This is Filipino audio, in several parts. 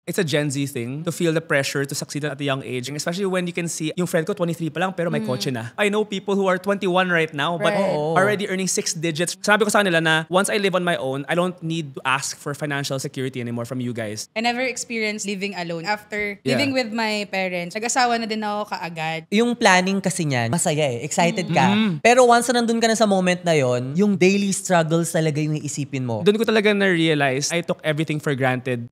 It's a Gen Z thing to feel the pressure to succeed at a young age. And especially when you can see, yung friend ko 23 pa lang pero may kotse na. I know people who are 21 right now but already earning 6 digits. Sabi ko sa kanila na once I live on my own, I don't need to ask for financial security anymore from you guys. I never experienced living alone. After living with my parents, nag-asawa na din ako kaagad. Yung planning kasi niyan, masaya eh. Excited ka. Pero once na nandun ka na sa moment na yon, yung daily struggles talaga yung iisipin mo. Doon ko talaga na-realize I took everything for granted.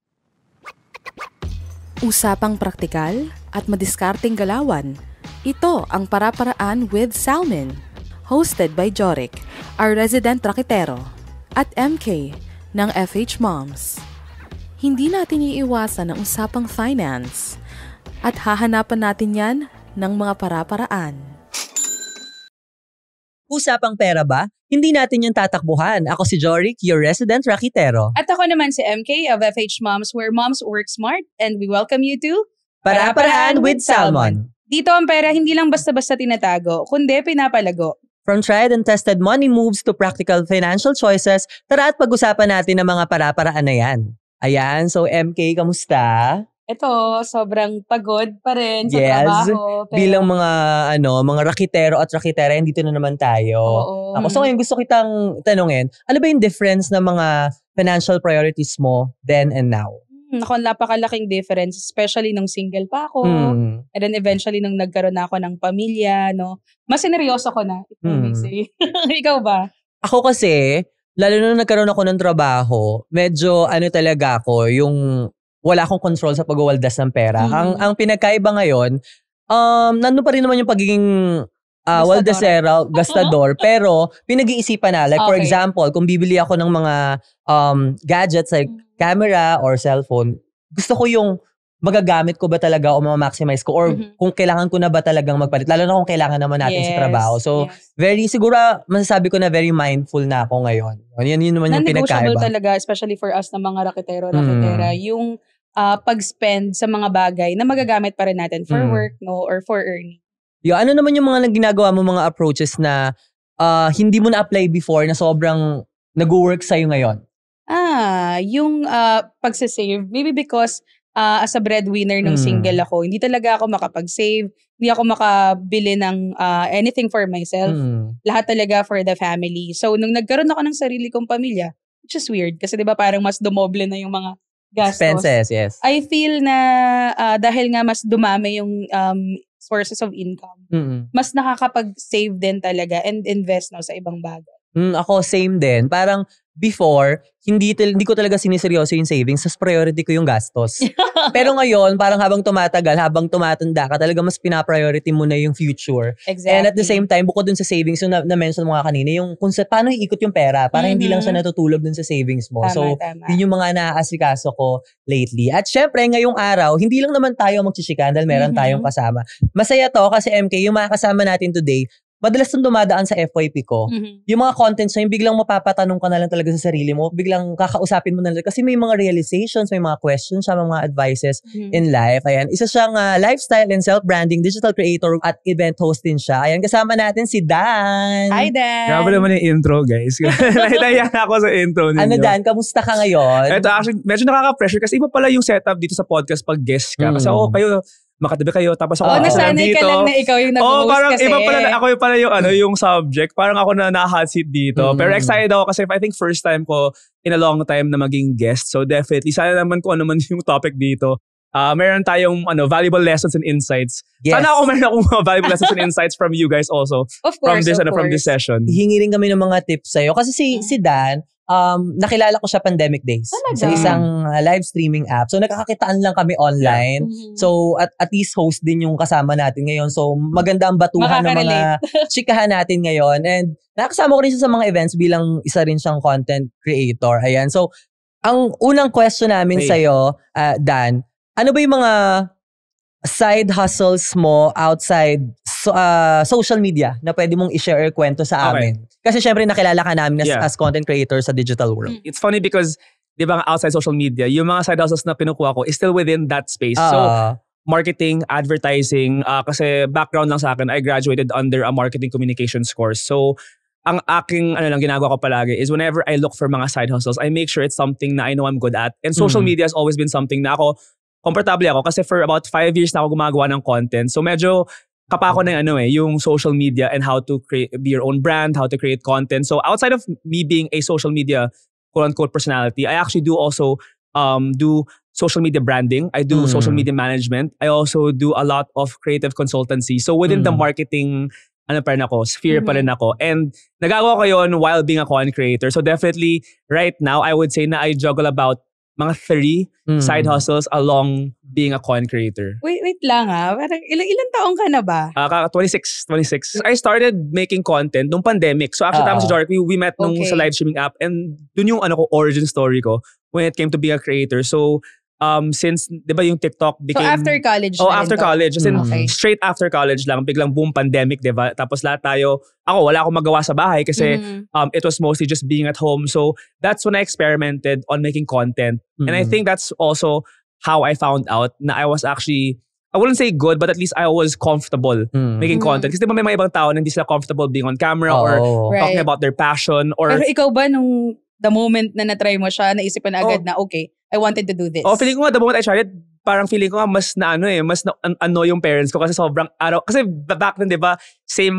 Usapang praktikal at madiskarteng galawan. Ito ang Para-Paraan with Salmin. Hosted by Jorik, our resident raketero, at MK ng FH Moms. Hindi natin iiwasan ang usapang finance at hahanapan natin yan ng mga para-paraan. Usapang pera ba? Hindi natin yung tatakbuhan. Ako si Jorik, your resident rakitero. At ako naman si MK of FH Moms, where moms work smart, and we welcome you to Para-Paraan with Salmon. Dito ang pera hindi lang basta-basta tinatago, kundi pinapalago. From tried and tested money moves to practical financial choices, tara at pag-usapan natin ang mga para-paraan na yan. Ayan, so MK, kamusta? Ito, sobrang pagod pa rin sa trabaho. Pero bilang mga rakitero at rakitera, dito na naman tayo. Ako, so ngayon gusto kitang tanungin, ano ba yung difference ng mga financial priorities mo then and now? Ako, napakalaking difference, especially nung single pa ako. And then eventually nung nagkaroon na ako ng pamilya, no? Mas sineryoso ko na. Ikaw ba? Ako kasi, lalo na nagkaroon ako ng trabaho, medyo talaga ako, yung wala akong control sa pagwawaldas ng pera. Ang pinagkaiba ngayon, nandun pa rin naman yung pagiging waldasero, gastador, pero pinag-iisipan na. Like for example, kung bibili ako ng mga gadgets like camera or cellphone, gusto ko yung magagamit ko ba talaga o ma-maximize ko or kung kailangan ko na ba talagang magpalit. Lalo na kung kailangan naman natin sa trabaho. So, siguro masasabi ko na very mindful na ako ngayon. Yun naman yung pinagkaiba. Non-negotiable talaga, especially for us na mga raketero, raketera, yung pag-spend sa mga bagay na magagamit pa rin natin for work, no, or for earning. Ano naman yung mga ginagawa mo mga approaches na hindi mo na-apply before na sobrang nag-work sa'yo ngayon? Yung pagsasave. Maybe because as a breadwinner ng single ako, hindi talaga ako makapag-save. Hindi ako makabili ng anything for myself. Lahat talaga for the family. So, nung nagkaroon ako ng sarili kong pamilya, which is weird kasi diba parang mas dumoble na yung mga gastos. Expenses, yes. I feel na dahil nga mas dumami yung sources of income, mas nakakapag-save din talaga and invest sa ibang bagay. Ako, same din. Parang before, hindi ko talaga siniseryoso yung savings. Mas priority ko yung gastos. Pero ngayon, parang habang tumatagal, habang tumatanda ka, talaga mas pinapriority mo na yung future. Exactly. And at the same time, bukod dun sa savings, yung na-mention mo nga kanina, yung kung paano iikot yung pera, para hindi lang siya natutulog dun sa savings mo. Tama. Yun yung mga naaasikaso ko lately. At syempre, ngayong araw, hindi lang naman tayo magchichikan dahil meron tayong kasama. Masaya to kasi MK, yung mga kasama natin today, madalas nung dumadaan sa FYP ko, yung mga contents na yung biglang mapapatanong ka na lang talaga sa sarili mo, biglang kakausapin mo na lang. Kasi may mga realizations, may mga questions, mga advices in life. Ayan, isa siyang lifestyle and self-branding digital creator at event host din siya. Ayan, kasama natin si Dan. Hi, Dan! Grabe naman yung intro, guys. Nahiya ako sa intro ninyo. Dan, kamusta ka ngayon? Ito, actually, medyo nakaka-pressure kasi iba pala yung setup dito sa podcast pag guest ka. Kasi kayo, makatabi kayo, tapos ako nasanay ka lang na ikaw yung nag-host parang kasi. Iba pala, ako yung pala yung subject. Parang ako na hot seat dito. Pero excited ako kasi I think first time ko in a long time na maging guest. So definitely, sana naman kung ano man yung topic dito. Meron tayong valuable lessons and insights. Yes. Sana meron akong valuable lessons and insights from you guys also. Of course, from this session. Hingi rin kami ng mga tips sa'yo. Kasi si Dan, nakilala ko siya pandemic days. Talaga? Sa isang live streaming app. So, nakakakitaan lang kami online. So, at least host din yung kasama natin ngayon. So, maganda ang batuhan ng mga chikahan natin ngayon. And nakasama ko rin siya sa mga events bilang isa rin siyang content creator. Ayan. So, ang unang question namin sa'yo, Dan, ano ba yung mga side hustles mo outside social media na pwede mong i-share or kwento sa amin? Kasi syempre nakilala ka namin as content creator sa digital world. It's funny because, di ba outside social media, yung mga side hustles na pinukuha ko is still within that space. So, marketing, advertising, kasi background lang sa akin, I graduated under a marketing communications course. So, ang aking ginagawa ko palagi is whenever I look for mga side hustles, I make sure it's something na I know I'm good at. And social media has always been something na ako komportable ako kasi for about 5 years na ako gumagawa ng content. So medyo kapako na yung social media and how to be your own brand, how to create content. So outside of me being a social media quote-unquote personality, I actually do also do social media branding. I do social media management. I also do a lot of creative consultancy. So within the marketing sphere pa rin ako. And nagagawa ko yun while being a content creator. So definitely right now, I would say na I juggle about mga 3 side hustles along being a content creator. Wait lang Parang ilang taong ka na ba? 26. I started making content nung pandemic. So actually, tama si Jorik, we met nung sa live streaming app and dun yung origin story ko when it came to being a creator. So since, di ba yung TikTok became... So after college after college. As in, straight after college lang, biglang boom, pandemic, di ba? Tapos lahat tayo, wala akong magawa sa bahay kasi it was mostly just being at home. So that's when I experimented on making content. And I think that's also how I found out na I was actually, I wouldn't say good, but at least I was comfortable making content. Kasi di ba may mga ibang tao na hindi sila comfortable being on camera or talking about their passion. Or, pero ikaw ba nung the moment na na-try mo siya, naisip mo na agad na okay, I wanted to do this? Feeling ko nga the moment I tried it, parang feeling ko nga mas na-annoy yung parents ko kasi sobrang kasi back then, di ba, same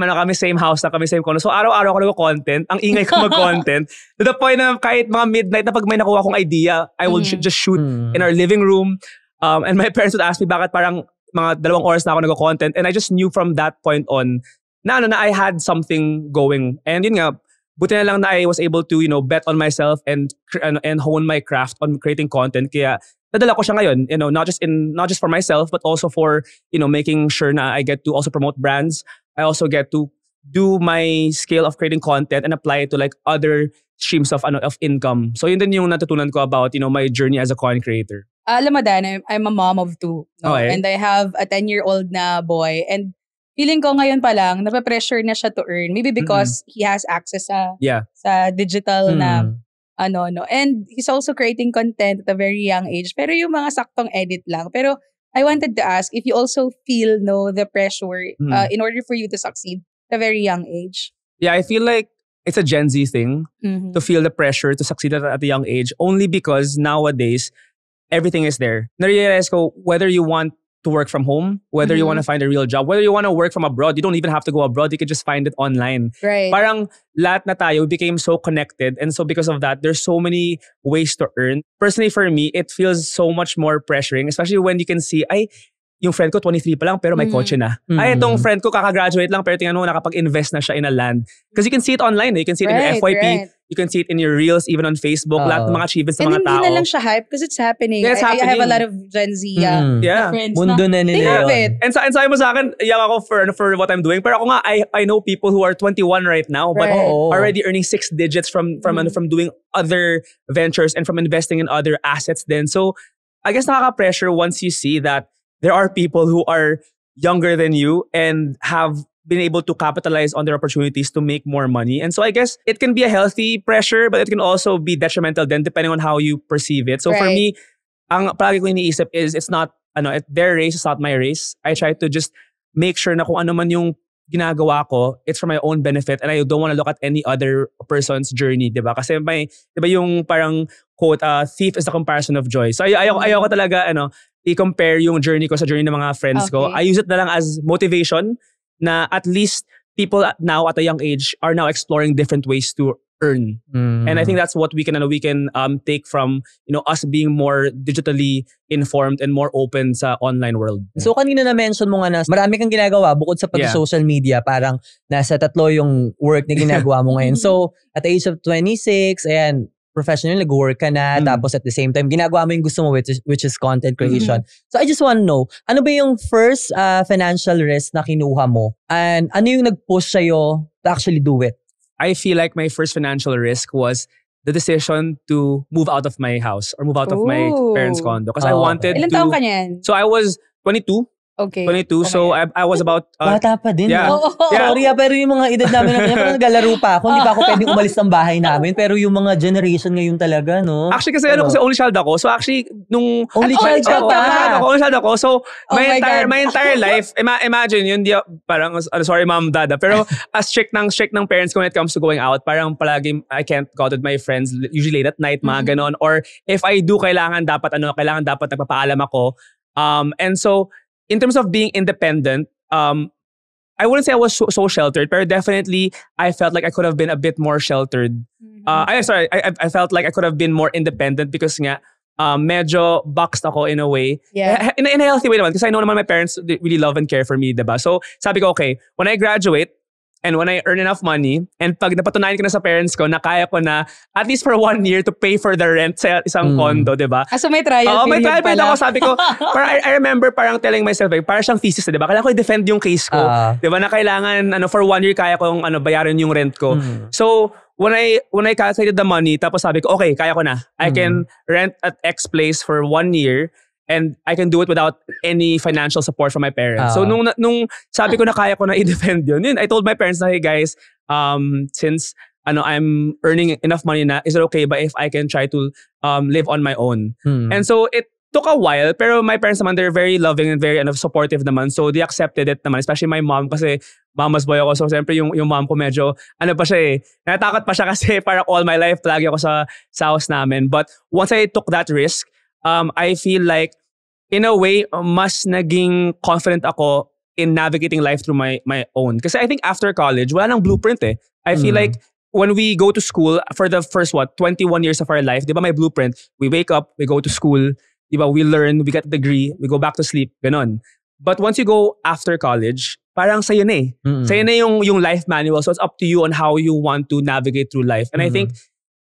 house na kami, same condo. So araw-araw ako nag-content, ang ingay ko mag-content. To the point na kahit mga midnight na pag may nakuha kong idea, I will just shoot in our living room. And my parents would ask me bakit parang mga 2 oras na ako nag-content. And I just knew from that point on na I had something going. And yun nga, buti na lang na I was able to, bet on myself and hone my craft on creating content. Kaya nadala ko siya ngayon, not just for myself, but also for, making sure na I get to also promote brands. I also get to do my skill of creating content and apply it to like other streams of income. So yun din yung natutunan ko about, my journey as a content creator. Alam mo, Dan, I'm a mom of 2. No? Okay. And I have a 10-year-old na boy. And feeling ko ngayon pa lang, nape-pressure na siya to earn. Maybe because he has access sa digital na And he's also creating content at a very young age. Pero yung mga saktong edit lang. Pero I wanted to ask if you also feel the pressure in order for you to succeed at a very young age. Yeah, I feel like it's a Gen Z thing to feel the pressure to succeed at a young age only because nowadays, everything is there. Na-realize ko, whether you want to work from home, whether you want to find a real job, whether you want to work from abroad, you don't even have to go abroad. You can just find it online. Right. Parang lahat na tayo, we became so connected. And so because of that, there's so many ways to earn. Personally, for me, it feels so much more pressuring, especially when you can see, yung friend ko 23 pa lang pero may kotse na. Itong friend ko kakagraduate lang pero tingnan mo nakapag-invest na siya in a land. Because you can see it online. You can see it in your FYP. Right. You can see it in your reels, even on Facebook. Lahat ng mga achievements ng mga tao. And hindi na lang siya hype because it's happening. Yeah, it's happening. I have a lot of Gen Z friends Mundo na nila. They have it. And sabi mo sa akin, iyak ako for what I'm doing. Pero ako nga, I know people who are 21 right now but already earning 6 digits from doing other ventures and from investing in other assets then. So, I guess nakaka-pressure once you see that there are people who are younger than you and have been able to capitalize on their opportunities to make more money. And so I guess it can be a healthy pressure, but it can also be detrimental then depending on how you perceive it. So for me, ang palagi ko iniisip is it's not, their race is not my race. I try to just make sure na kung ano man yung ginagawa ko, it's for my own benefit and I don't want to look at any other person's journey, diba? Kasi diba yung parang quote, thief is the comparison of joy. So ayoko talaga, i-compare yung journey ko sa journey ng mga friends ko. I use it na lang as motivation na at least people now at a young age are now exploring different ways to earn. And I think that's what we can take from us being more digitally informed and more open sa online world. So kanina na-mention mo nga na marami kang ginagawa bukod sa pag-social media. Parang nasa 3 yung work na ginagawa mo ngayon. So at the age of 26, ayan, professional, nag-work ka na, tapos at the same time, ginagawa mo yung gusto mo, which is content creation. So I just want to know, ano ba yung first financial risk na kinuha mo? And ano yung nag-push sa'yo to actually do it? I feel like my first financial risk was the decision to move out of my house or move out of my parents' condo. Because I wanted Ilan taong ka niyan? So I was 22. Okay. 22. Okay. So I was about... Bata pa din. Yeah. Sorry, pero yung mga edad namin na ganyan, parang naglalaro pa ako. Hindi pa ako pwedeng umalis ng bahay namin. Pero yung mga generation ngayon talaga, no? Actually, kasi kasi only child ako. So actually, nung... Only child ka pa? Only child ako. So my entire life, imagine yun, parang, sorry mom, dada. Pero as strict ng parents ko when it comes to going out, parang palagi, I can't go out with my friends, usually late at night, mga ganon. Or if I do, kailangan dapat nagpapaalam ako. And so, in terms of being independent, I wouldn't say I was so sheltered, but definitely I felt like I could have been a bit more sheltered. I felt like I could have been more independent because nga, medyo boxed ako in a way. Yeah. In a healthy way naman. Kasi I know naman my parents really love and care for me, diba? So, sabi ko, okay, when I graduate, and when I earn enough money, and pag napatunayan ko na sa parents ko na kaya ko na at least for 1 year to pay for the rent sa isang condo, diba? So may trial period may trial period pala. ako. Sabi ko, I remember parang telling myself, parang siyang thesis, diba? Kailangan ko i-defend yung case ko. Diba? Na kailangan, for 1 year kaya kong bayaran yung rent ko. So, when I calculated the money, tapos sabi ko, okay, kaya ko na. I can rent at X place for 1 year, and I can do it without any financial support from my parents. So nung sabi ko na kaya ko na i-defend yun, I told my parents na, hey guys, since I'm earning enough money na, is it okay ba if I can try to live on my own? And so it took a while, pero my parents naman, they're very loving and very supportive naman. So they accepted it naman, especially my mom kasi mama's boy ako. So siyempre yung mom ko medyo, pa siya natakot pa siya kasi parang all my life palagi ako sa house namin. But once I took that risk, I feel like, in a way, mas naging confident ako in navigating life through my own. Kasi I think after college, wala nang blueprint eh. I feel like when we go to school for the first 21 years of our life, di ba may blueprint? We wake up, we go to school, di ba, we learn, we get a degree, we go back to sleep, ganon. But once you go after college, parang sa'yo na eh. Sa'yo na yung life manual. So it's up to you on how you want to navigate through life. And I think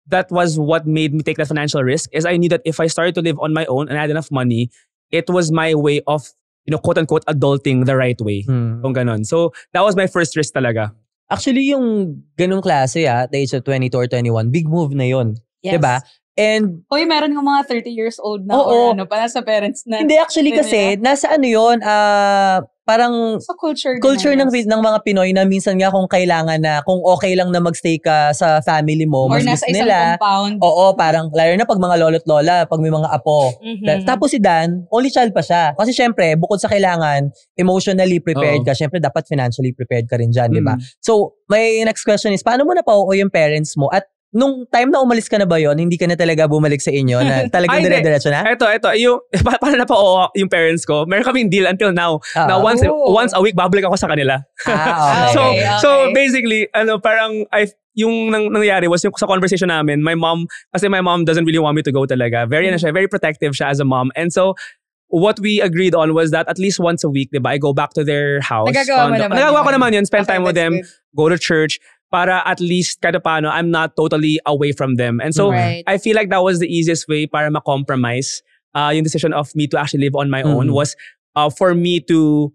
that was what made me take that financial risk, is I knew that if I started to live on my own and I had enough money, it was my way of, quote unquote, adulting the right way. Kung ganon. So that was my first risk talaga. Actually, yung ganung klase at the age of 22 or 21, big move na yun. Yes. Diba? And Hoy, meron ng mga 30 years old na or pa nasa parents na. Hindi, actually kasi, nasa yun, parang so culture ng mga Pinoy na minsan nga kung kailangan na, kung okay lang na magstay ka sa family mo, or mas nasa isang nila. compound. Oo, parang, lalo na pag mga lolo't lola, pag may mga apo. Tapos si Dan, only child pa siya. Kasi syempre, bukod sa kailangan, emotionally prepared ka, syempre dapat financially prepared ka rin dyan, di ba? So, my next question is, paano mo napauo yung parents mo? At nung time na umalis ka na ba yon, hindi ka na talaga bumalik sa inyo na talagang dire-diretso na? Ito, yung, paano na pa yung parents ko? Meron kaming deal until now. Na once a week, babalik ako sa kanila. Okay. So basically, parang yung nangyari was yung sa conversation namin, my mom doesn't really want me to go talaga. Very protective siya as a mom. And so, what we agreed on was that at least once a week, diba, I go back to their house. Nagagawa ko naman yun. Spend time with them, go to church, para at least kahit paano, I'm not totally away from them. And so, I feel like that was the easiest way para ma-compromise yung decision of me to actually live on my own was for me to,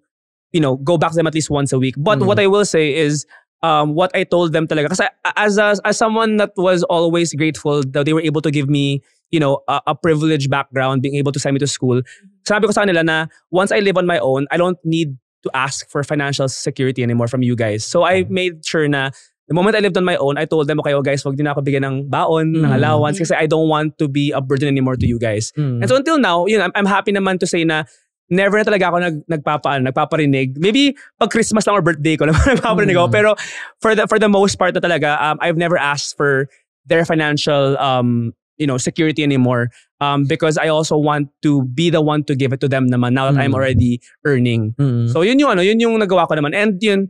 go back to them at least once a week. But what I will say is, what I told them talaga, kasi as someone that was always grateful that they were able to give me, a privileged background, being able to send me to school, sabi ko sa kanila na once I live on my own, I don't need to ask for financial security anymore from you guys. So I made sure na the moment I lived on my own, I told them, okay, guys, wag din ako bigyan ng baon, ng allowance, kasi I don't want to be a burden anymore to you guys. And so until now, I'm happy naman to say na never na talaga ako nagpaparinig. Maybe pag Christmas lang or birthday ko lang nagpaparinig ako. Pero for the most part na talaga, I've never asked for their financial security anymore. Because I also want to be the one to give it to them naman now that I'm already earning. So yun yung nagawa ko naman. And yun,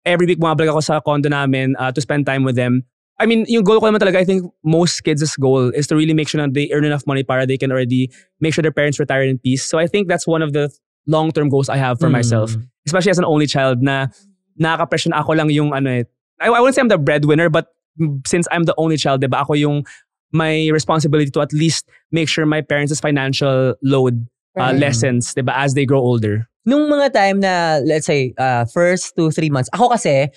every week bumabalik ako sa condo namin to spend time with them. I mean, yung goal ko naman talaga, I think most kids' goal is to really make sure that they earn enough money para they can already make sure their parents retire in peace. So I think that's one of the long-term goals I have for myself. Especially as an only child na nakaka-pressure na ako lang yung I wouldn't say I'm the breadwinner, but since I'm the only child, diba, ako yung my responsibility to at least make sure my parents' financial load lessens, diba, as they grow older. Nung mga time na, let's say, first 2-3 months, ako kasi,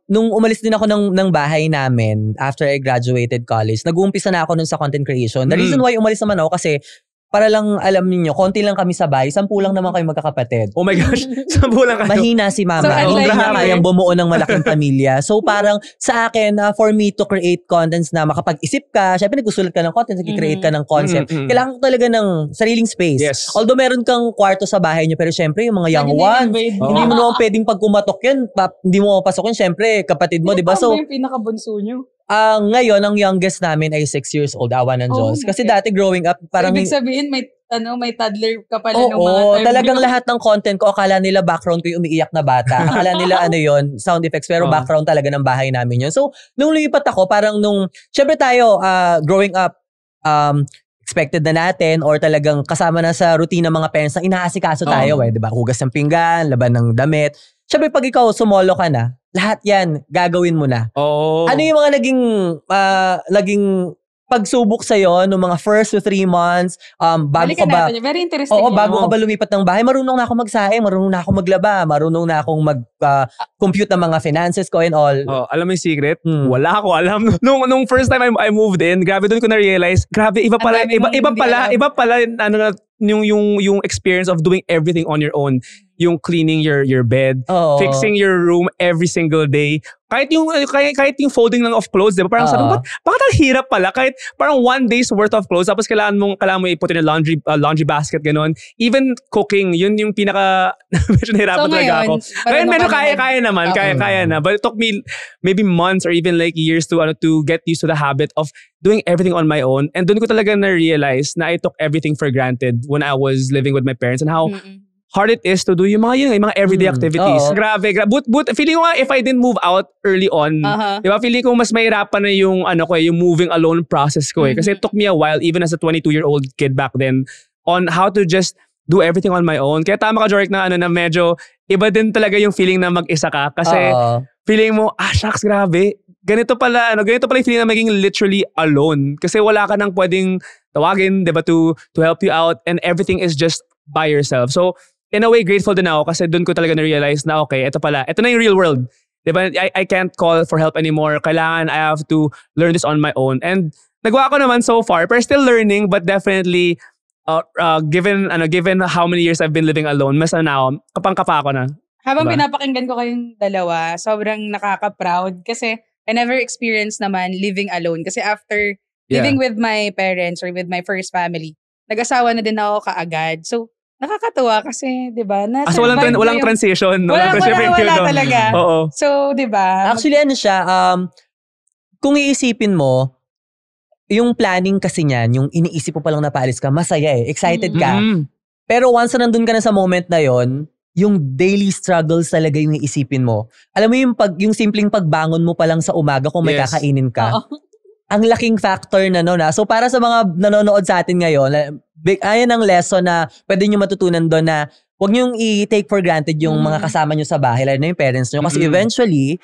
nung umalis din ako ng bahay namin after I graduated college, nag-uumpisa na ako nun sa content creation. The reason why umalis naman ako kasi, para lang alam niyo, konti lang kami sa bahay, 10 lang naman kayo magkakapatid. Oh my gosh, 10 lang kayo. Mahina si mama. So, hindi niya kayang bumuo ng malaking pamilya. So parang sa akin, for me to create contents na makapag-isip ka, syempre nagsusulat ka ng content, nag-create ka ng concept. Kailangan ko talaga ng sariling space. Yes. Although meron kang kwarto sa bahay niyo, pero syempre yung mga young ones, hindi mo naman pwedeng pag kumatok yan, hindi mo mapasok yun, syempre kapatid mo, di ba? So, yung pinakabunso niyo? Ngayon, ang youngest namin ay 6 years old, awa ng Diyos. Kasi dati growing up, parang... So, ibig sabihin, may toddler ka pala nung mga Oo, time talagang yun. lahat ng content ko, akala nila background ko yung umiiyak na bata. Akala nila yon sound effects, pero background talaga ng bahay namin yun. So, nung lumipat ako, parang syempre tayo, growing up, expected na natin or talagang kasama na sa routine ng mga parents na inaasikaso tayo, diba? Hugas ng pinggan, laban ng damit. Syempre, pag ikaw sumolo ka na, lahat yan, gagawin mo na. Ano yung mga naging pagsubok sa'yo noong mga first to 3 months, bago ka ba... Very interesting. Bago ka ba lumipat ng bahay, marunong na ako magsaing, marunong na ako maglaba, marunong na akong mag-compute ng mga finances ko and all. Alam mo yung secret? Wala ako alam. Nung first time I moved in, grabe doon ko na-realize, grabe, iba pala, yung experience of doing everything on your own. Yung cleaning your bed, fixing your room every single day. Kahit yung folding lang of clothes, diba? Parang sabi, bakit ang hirap pala? Kahit parang 1 day's worth of clothes, tapos kailangan mo i-put in a laundry basket, ganon. Even cooking, yun yung pinaka, medyo nahirapan talaga ako. Ngayon, medyo kaya naman, kaya na. But it took me maybe months or even like years to get used to the habit of doing everything on my own. And doon ko talaga na-realize na I took everything for granted when I was living with my parents and how hard it is to do yung mga everyday activities. Grabe. But feeling ko nga if I didn't move out early on, diba, feeling ko mas mahirapan na yung yung moving alone process ko Kasi it took me a while, even as a 22-year-old kid back then, on how to just do everything on my own. Kaya tama ka, Jorik, na medyo iba din talaga yung feeling na mag-isa ka. Kasi feeling mo, shucks, grabe. Ganito pala yung feeling na maging literally alone. Kasi wala ka nang pwedeng tawagin, diba, to help you out, and everything is just by yourself. So, in a way, grateful din ako kasi doon ko talaga na-realize na okay, ito na yung real world. Diba? I can't call for help anymore. Kailangan, I have to learn this on my own. And nagawa ko naman so far, pero still learning, but definitely, given how many years I've been living alone, mas kapang-kapa ako na. Habang pinapakinggan ko kayong dalawa, sobrang nakaka-proud kasi I never experienced naman living alone. Kasi after living with my parents or with my first family, nag-asawa na din ako kaagad. So, nakakatuwa kasi, di ba? So, walang transition. Wala talaga. Oo. So, di ba? Actually, siya, kung iisipin mo, yung planning kasi niyan, yung iniisip mo palang napaalis ka, masaya excited ka. Pero once na nandun ka na sa moment na yon, yung daily struggles talaga yung iisipin mo. Alam mo yung simpleng pagbangon mo palang sa umaga kung may kakainin ka. Ang laking factor na So para sa mga nanonood sa atin ngayon, ayan ang lesson na pwede nyo matutunan doon na huwag nyo i-take for granted yung mga kasama nyo sa bahay, lalo na yung parents nyo. Kasi eventually,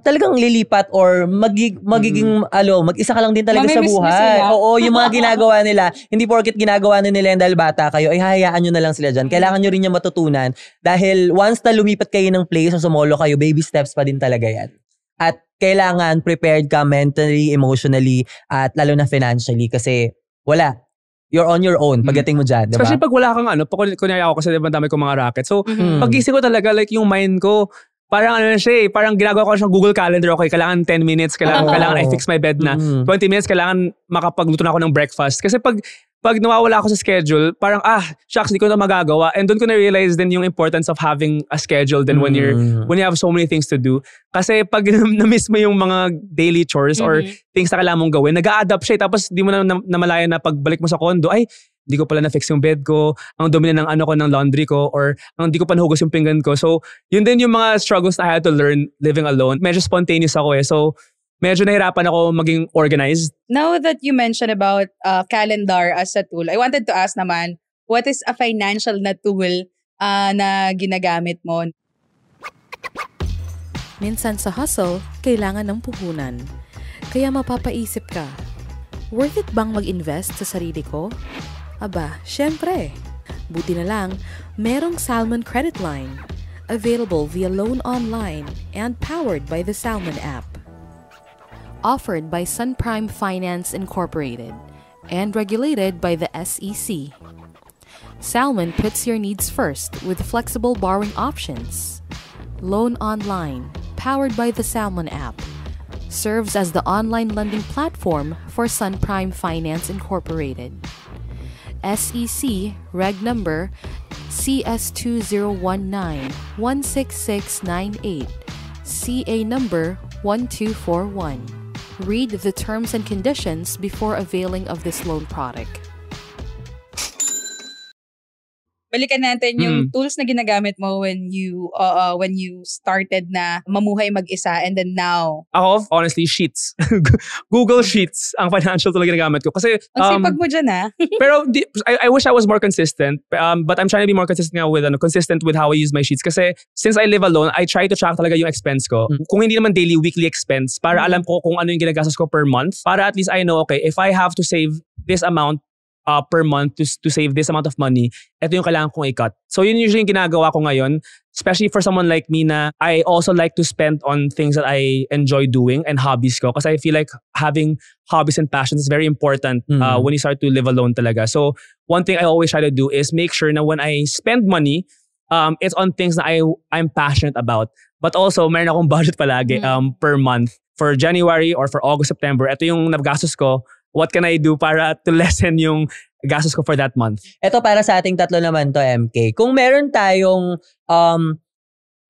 talagang lilipat or magiging mag-isa ka lang din talaga sa buhay. Oo, yung mga ginagawa nila, hindi porket ginagawa nila yan dahil bata kayo, ay hayaan nyo na lang sila dyan. Kailangan nyo rin yung matutunan dahil once na lumipat kayo ng place o sumolo kayo, baby steps pa din talaga yan. At kailangan prepared ka mentally, emotionally, at lalo na financially kasi wala. You're on your own pagdating mo dyan, diba? Especially pag wala kang kunyari ako kasi diba dami kong mga racket. So, pag-isip ko talaga, like yung mind ko, parang parang ginagawa ko siyang Google Calendar. Okay, kailangan 10 minutes, kailangan I fix my bed na. 20 minutes, kailangan makapagluto na ako ng breakfast. Kasi pag nawawala ako sa schedule, parang shucks, di ko na magagawa. And doon ko na-realize din yung importance of having a schedule then when you have so many things to do. Kasi pag na-miss mo yung mga daily chores or things na kailangan mong gawin, nag-a-adapt siya. Tapos di mo na namalayan na pagbalik mo sa condo, hindi ko pala na-fix yung bed ko, ang dumi na ng laundry ko, or hindi ko pa nahugas yung pinggan ko. So, yun din yung mga struggles na I had to learn living alone. Medyo spontaneous ako So, medyo nahirapan ako maging organized. Now that you mentioned about calendar as a tool, I wanted to ask naman, what is a financial na tool na ginagamit mo? Minsan sa hustle, kailangan ng puhunan. Kaya mapapaisip ka, worth it bang mag-invest sa sarili ko? Aba, syempre. Buti na lang, merong Salmon Credit Line. Available via Loan Online and powered by the Salmon app. Offered by Sun Prime Finance Incorporated and regulated by the SEC. Salmon puts your needs first with flexible borrowing options. Loan Online, powered by the Salmon app, serves as the online lending platform for Sun Prime Finance Incorporated. SEC Reg Number CS2019-16698, CA Number 1241. Read the terms and conditions before availing of this loan product. Balikan natin yung tools na ginagamit mo when you started na mamuhay mag-isa and then now. Ako, honestly, Sheets. Google Sheets ang financial tool na ginagamit ko. Kasi, ang sipag mo dyan pero I wish I was more consistent. But I'm trying to be more consistent with how I use my Sheets. Kasi since I live alone, I try to track talaga yung expense ko. Kung hindi naman daily, weekly expense, para alam ko kung ano yung ginagastos ko per month. Para at least I know, okay, if I have to save this amount per month to save this amount of money, ito yung kailangan kong i-cut. So yun usually yung ginagawa ko ngayon, especially for someone like me na I also like to spend on things that I enjoy doing and hobbies ko, kasi I feel like having hobbies and passions is very important when you start to live alone talaga. So one thing I always try to do is make sure na when I spend money, it's on things that I'm passionate about. But also, meron akong budget palagi per month. For January or for August, September, ito yung nagastos ko. What can I do para to lessen yung gastos ko for that month? Ito para sa ating tatlo naman to, MK. Kung meron tayong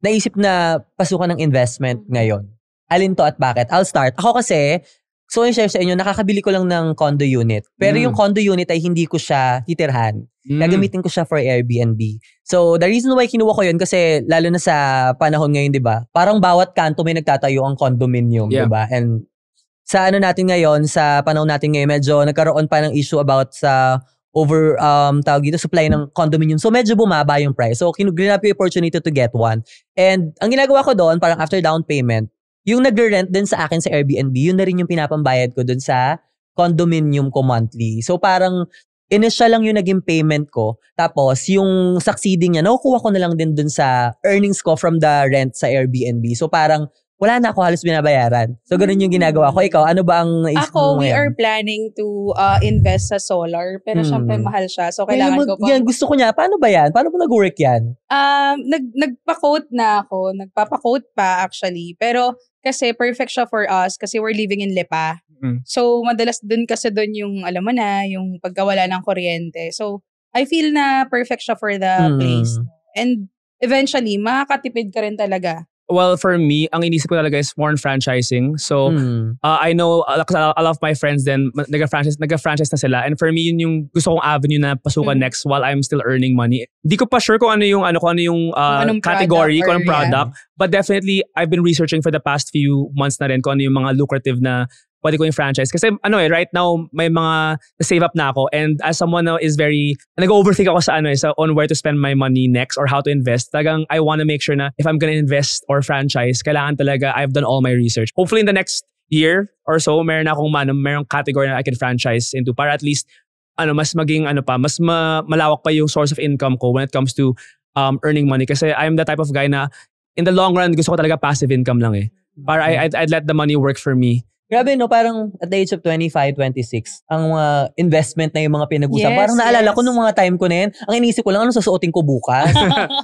naisip na pasukan ng investment ngayon, alin to at bakit? I'll start. Ako kasi, so i-share sa inyo, nakakabili ko lang ng condo unit. Pero yung condo unit ay hindi ko siya titirhan. Gagamitin ko siya for Airbnb. So the reason why kinuha ko yun, kasi lalo na sa panahon ngayon, di ba? Parang bawat kanto may nagtatayo ang condominium, di ba? And sa ano natin ngayon, sa panahon natin ngayon, medyo nagkaroon pa ng issue about sa supply ng condominium. So medyo bumaba yung price. So grab yung opportunity to get one. And ang ginagawa ko doon, parang after down payment, yung nag-rent din sa akin sa Airbnb, yun na rin yung pinapambayad ko doon sa condominium ko monthly. So parang initial lang yung naging payment ko. Tapos yung succeeding niya, nakukuha ko na lang din doon sa earnings ko from the rent sa Airbnb. So parang wala na ako halos binabayaran. So, ganun yung ginagawa ko. Ikaw, ano ba ang naisip mo ngayon? We are planning to invest sa solar. Pero syempre, mahal siya. So, kailangan ko pa. Yan, gusto ko niya. Paano ba yan? Paano mo nag-work yan? Nagpa-quote na ako. Nagpapa-quote pa actually. Pero kasi perfect siya for us kasi we're living in Lipa. So, madalas dun yung, alam mo na, yung pagkawala ng kuryente. So, I feel na perfect siya for the place. And eventually, makakatipid ka rin talaga. Well, for me, ang inisip ko talaga is more on franchising. So, I know a lot of my friends then nag-franchise na sila. And for me, yun yung gusto kong avenue na pasukan next while I'm still earning money. Di ko pa sure kung ano yung category, kung anong product. But definitely, I've been researching for the past few months na rin kung ano yung mga lucrative na pwede ko yung franchise. Kasi right now, may mga save up na ako. And as someone na is very, nag-overthink ako sa on where to spend my money next or how to invest. Talagang I want to make sure na if I'm gonna invest or franchise, kailangan talaga I've done all my research. Hopefully in the next year or so, meron akong merong category na I can franchise into para at least mas maging mas malawak pa yung source of income ko when it comes to earning money. Kasi I'm the type of guy na in the long run, gusto ko talaga passive income lang eh. Para I'd let the money work for me. Grabe no, parang at the age of 25, 26, ang investment na yung mga pinag-usapan. Parang naalala ko nung mga time ko na yun, ang inisip ko lang, anong susuotin ko bukas?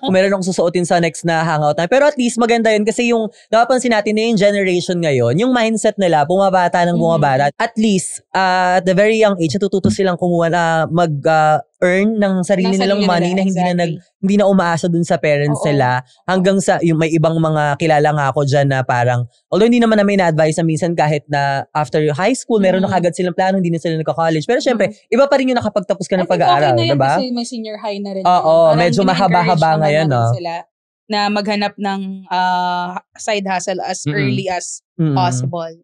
Kung meron akong susuotin sa next na hangout na. Pero at least maganda yun kasi yung, napapansin natin na yung generation ngayon, yung mindset nila, bumabata ng bumabata. At least, at the very young age, natututo silang kumuha na earn ng sarili nilang money na hindi na umaasa dun sa parents nila. Hanggang sa, yung may ibang mga kilala nga ako dyan na parang, although hindi naman namin na-advise na minsan kahit na after high school, meron na kagad silang plano, hindi na sila nagka-college. Pero syempre, iba pa rin yung nakapagtapos ka ng pag-aaral, okay na diba? Kasi may senior high na rin. Oo, medyo mahaba-haba ngayon, no? Sila na maghanap ng side hustle as early as possible.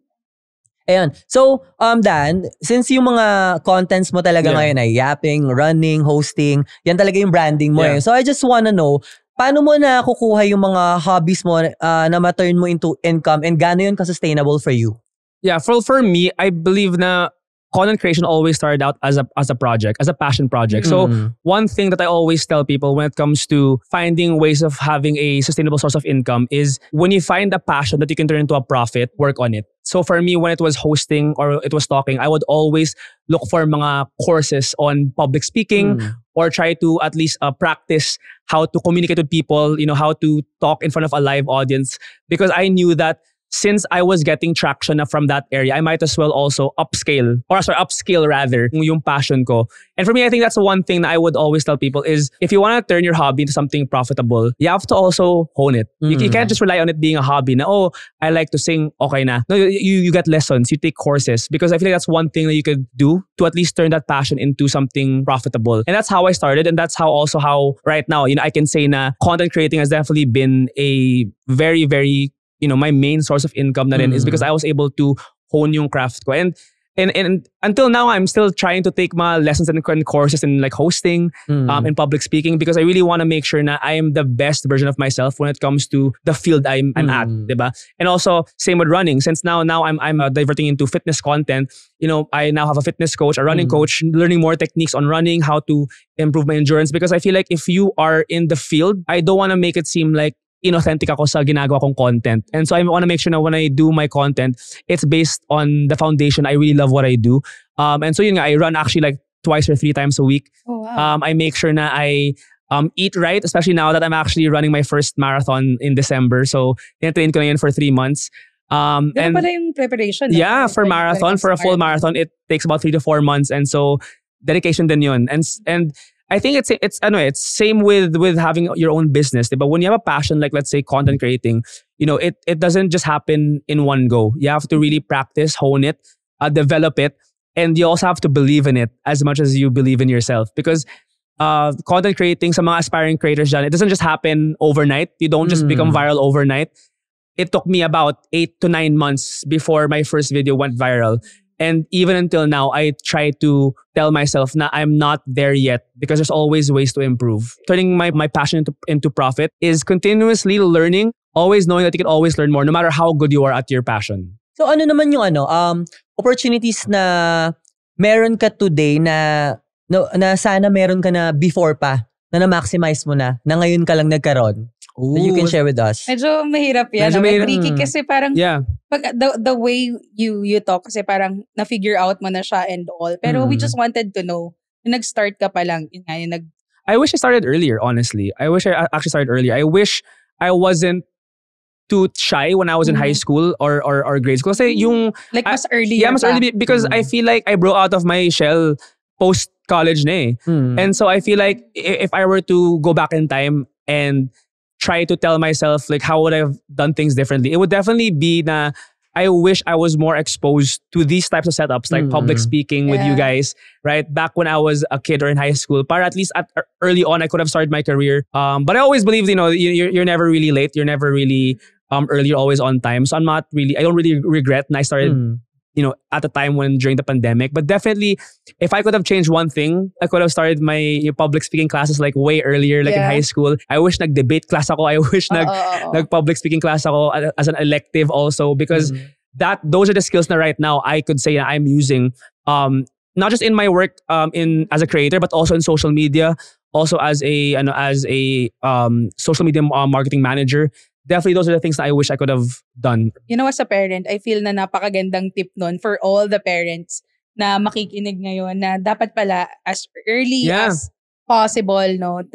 Ayan. So, Dan, since yung mga contents mo talaga ngayon ay yapping, running, hosting, yan talaga yung branding mo eh. So, I just wanna know, paano mo na kukuha yung mga hobbies mo na ma-turn mo into income and gaano yun ka-sustainable for you? Yeah, for me, I believe na content creation always started out as a project, as a passion project. So one thing that I always tell people when it comes to finding ways of having a sustainable source of income is when you find a passion that you can turn into a profit, work on it. So for me, when it was hosting or it was talking, I would always look for mga courses on public speaking or try to at least practice how to communicate with people, how to talk in front of a live audience. Because I knew that since I was getting traction from that area, I might as well also upscale rather yung passion ko. And for me, I think that's the one thing that I would always tell people is if you want to turn your hobby into something profitable, you have to also hone it. You can't just rely on it being a hobby. Na, oh, I like to sing, okay na. No, you get lessons, you take courses, because I feel like that's one thing that you could do to at least turn that passion into something profitable. And that's how I started, and that's how right now, I can say na content creating has definitely been a very, very, my main source of income na rin is because I was able to hone yung craft ko. And until now, I'm still trying to take my lessons and courses in like hosting, and public speaking, because I really want to make sure na I am the best version of myself when it comes to the field I'm at, diba? And also same with running. Since now I'm diverting into fitness content. I now have a fitness coach, a running coach, learning more techniques on running, how to improve my endurance. Because I feel like if you are in the field, I don't want to make it seem like inauthentic ako sa ginagawa kong content. And so I want to make sure na when I do my content, it's based on the foundation. I really love what I do. And so I run actually like 2 or 3 times a week. Oh, wow. I make sure na I eat right, especially now that I'm actually running my first marathon in December. So train ko na yun for 3 months. Ganun pala yung preparation. Yeah, for marathon, for a full marathon, it takes about 3 to 4 months. And so dedication din yun. And I think it's same with having your own business. But when you have a passion, like let's say content creating, it doesn't just happen in one go. You have to really practice, hone it, develop it, and you also have to believe in it as much as you believe in yourself. Because content creating, sa mga aspiring creators dyan, it doesn't just happen overnight. You don't just become viral overnight. It took me about 8 to 9 months before my first video went viral. And even until now, I try to tell myself na I'm not there yet because there's always ways to improve. Turning my passion into profit is continuously learning, always knowing that you can always learn more no matter how good you are at your passion. So ano naman yung opportunities na meron ka today na sana meron ka na before pa na na-maximize mo na ngayon ka lang nagkaroon? That you can share with us. Medyo mahirap yan. Medyo tricky kasi parang pag the way you talk kasi parang na-figure out mo na siya and all. Pero we just wanted to know, nag-start ka pa lang. I wish I started earlier, honestly. I wish I actually started earlier. I wish I wasn't too shy when I was in high school or grade school. Kasi yung... Like mas early. Yeah, mas early because I feel like I broke out of my shell post-college na eh. And so I feel like if I were to go back in time and try to tell myself like how would I have done things differently, it would definitely be na I wish I was more exposed to these types of setups like public speaking with you guys, right? Back when I was a kid or in high school, para at least early on I could have started my career. But I always believed, you're never really late, you're never really early, you're always on time. So I don't really regret and I started at the time during the pandemic. But definitely, if I could have changed one thing, I could have started my public speaking classes like way earlier, like in high school. I wish nag-debate class ako. I wish nag-public speaking class ako as an elective also. Because those are the skills na right now I could say I'm using. Not just in my work as a creator, but also in social media. Also as a social media marketing manager. Definitely, those are the things that I wish I could have done. As a parent, I feel na napakagandang tip nun for all the parents na makikinig ngayon na dapat pala as early as possible,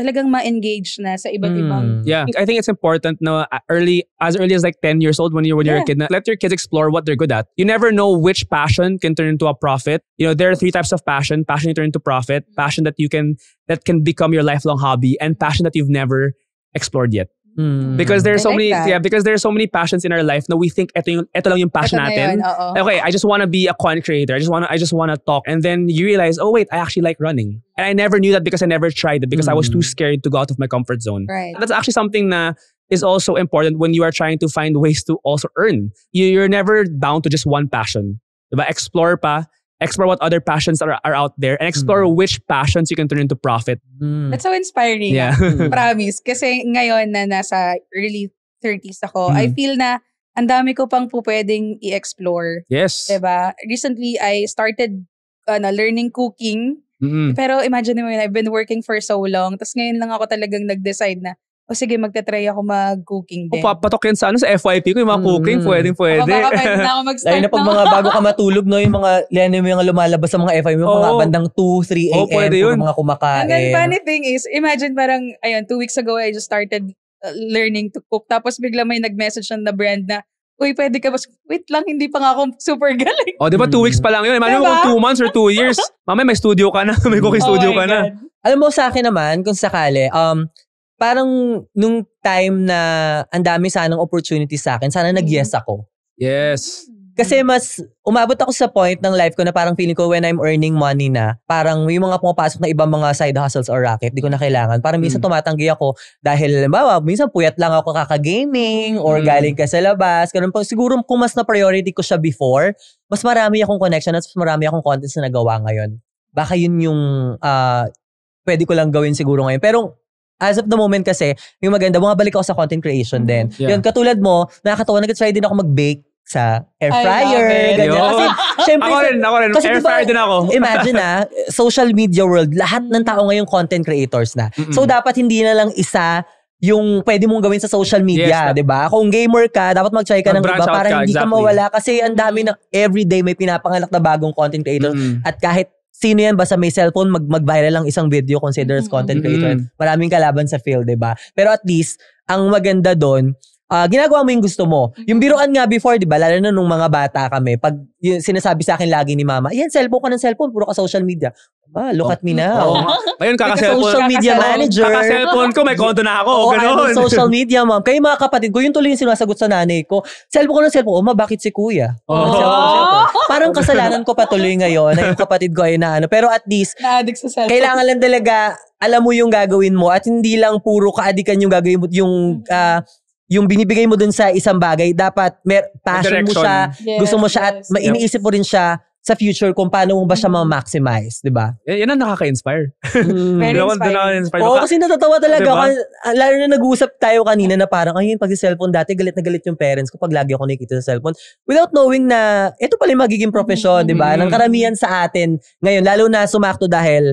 talagang ma-engage na sa iba't ibang... Yeah, I think it's important as early as like 10 years old when you're a kid, let your kids explore what they're good at. You never know which passion can turn into a profit. There are 3 types of passion. Passion you turn into profit. Passion that can become your lifelong hobby. And passion that you've never explored yet. Because there's so many passions in our life na we think ito lang yung passion natin. Okay, I just want to be a content creator. I just want to talk. And then you realize, oh wait, I actually like running. And I never knew that because I never tried it because I was too scared to go out of my comfort zone. Right. That's actually something na is also important when you are trying to find ways to also earn. You're never bound to just one passion. Diba? Explore what other passions are out there and explore which passions you can turn into profit. That's so inspiring. Yeah. Promise. Kasi ngayon na nasa early 30s ako, I feel na ang dami ko pang pwedeng i-explore. Yes. Diba? Recently, I started learning cooking. Pero imagine mo yun, I've been working for so long. Tapos ngayon lang ako talagang nag-decide na, sige, magta-try ako mag-cooking din. Patok yan sa FYP ko, yung mga cooking, pwede. Baka pwede na ako mag-start. Lalo na pag mga bago ka matulog, yung mga lumalabas sa mga FYP, yung mga bandang 2, 3 a.m. Pwede yun. Mga kumakain. And then funny thing is, imagine parang, 2 weeks ago, I just started learning to cook. Tapos bigla may nag-message na brand na, uy, pwede ka ba? Wait lang, hindi pa nga ako super galing. O, di ba 2 weeks pa lang yun? Imagine Diba? kung 2 months or 2 years. Mamaya may studio ka na. May cooking studio ka na. Alam mo sa akin naman, kung sakali, parang nung time na ang dami sanang opportunities sa akin, sana nag-yes ako. Yes. Kasi mas umabot ako sa point ng life ko na parang feeling ko when I'm earning money na, parang yung mga pumapasok na ibang mga side hustles or racket, di ko na kailangan. Parang minsan tumatanggi ako dahil, minsan puyat lang ako kaka-gaming or galing ka sa labas. Ganun pa. Siguro kung mas na priority ko siya before, mas marami akong connection at mas marami akong contents na nagawa ngayon. Baka yun yung pwede ko lang gawin siguro ngayon. Pero as of the moment kasi, yung maganda, bumabalik ako sa content creation din. Yeah. Yun, katulad mo, nakakatawa, nag-try din ako mag-bake sa air fryer. Ganyan. Yo. Kasi, syempre, Ako rin. kasi Air diba, fryer din ako. Imagine social media world, lahat ng tao ngayon content creators na. So, dapat hindi na lang isa yung pwede mong gawin sa social media, di ba? Kung gamer ka, dapat mag-try ka ng iba para hindi ka mawala. Kasi ang dami na everyday may pinapanganak na bagong content creator. At kahit sino yan, basta may cellphone, mag-viral lang isang video considered as content creator. Maraming kalaban sa field, di ba? Pero at least, ang maganda doon, ginagawa mo yung gusto mo. Yung biruan nga before, di ba? Lalo na nung mga bata kami, pag sinasabi sa akin lagi ni mama, yan, cellphone ka ng cellphone, puro ka social media. Look at me now. Ngayon, social media manager. Kaka-cellphone ko, may konto na ako. I'm social media, ma'am. Kayo mga kapatid ko, yun tuloy yung sinasagot sa nanay ko. Cellphone ko ng cellphone. Bakit si kuya? Cellphone. Parang kasalanan ko patuloy ngayon na yung kapatid ko ay pero at least, na-addict sa cellphone. Kailangan lang talaga, alam mo yung gagawin mo at hindi lang puro kaadikan yung gagawin mo, yung binibigay mo dun sa isang bagay, dapat passion mo siya, gusto mo siya at iniisip mo rin siya sa future kung paano mo ba siya ma-maximize, di ba? Yan ang nakaka-inspire. Very inspiring. Oo, kasi natatawa talaga ako. Lalo na nag-uusap tayo kanina na parang, pag si cellphone dati, galit na galit yung parents ko pag lagi ako nakikita sa cellphone. Without knowing na, ito pala yung magiging profesyon, di ba? Nang karamihan sa atin ngayon, lalo na sumakto dahil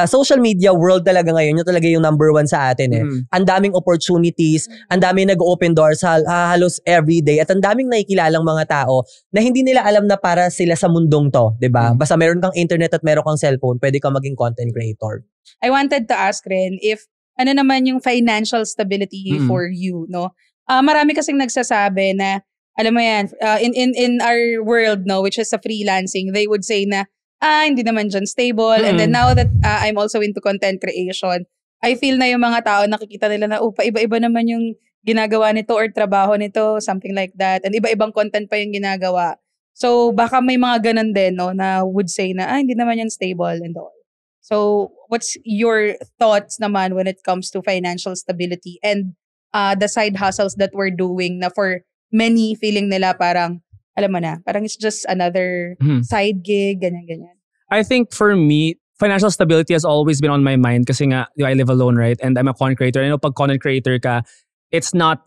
social media world talaga ngayon, yun talaga yung number 1 sa atin. Ang daming opportunities, ang daming nag-open doors halos everyday, at ang daming nakikilalang mga tao na hindi nila alam na para sila sa mundong to, 'di ba? Basta meron kang internet at meron kang cellphone, pwede kang maging content creator. I wanted to ask Ren if ano naman yung financial stability for you, no? Marami kasing nagsasabi na alam mo yan, in our world, no, which is sa freelancing, they would say na hindi naman dyan stable. And then now that I'm also into content creation, I feel na yung mga tao nakikita nila na iba-iba naman yung ginagawa nito or trabaho nito, something like that. And iba-ibang content pa yung ginagawa. So, baka may mga ganun din, no, na would say na, hindi naman yan stable and all. So, what's your thoughts naman when it comes to financial stability and the side hustles that we're doing na for many feeling nila parang, alam mo na, parang it's just another side gig, ganyan-ganyan. I think for me, financial stability has always been on my mind kasi nga, I live alone, right? And I'm a content creator. I know pag content creator ka, it's not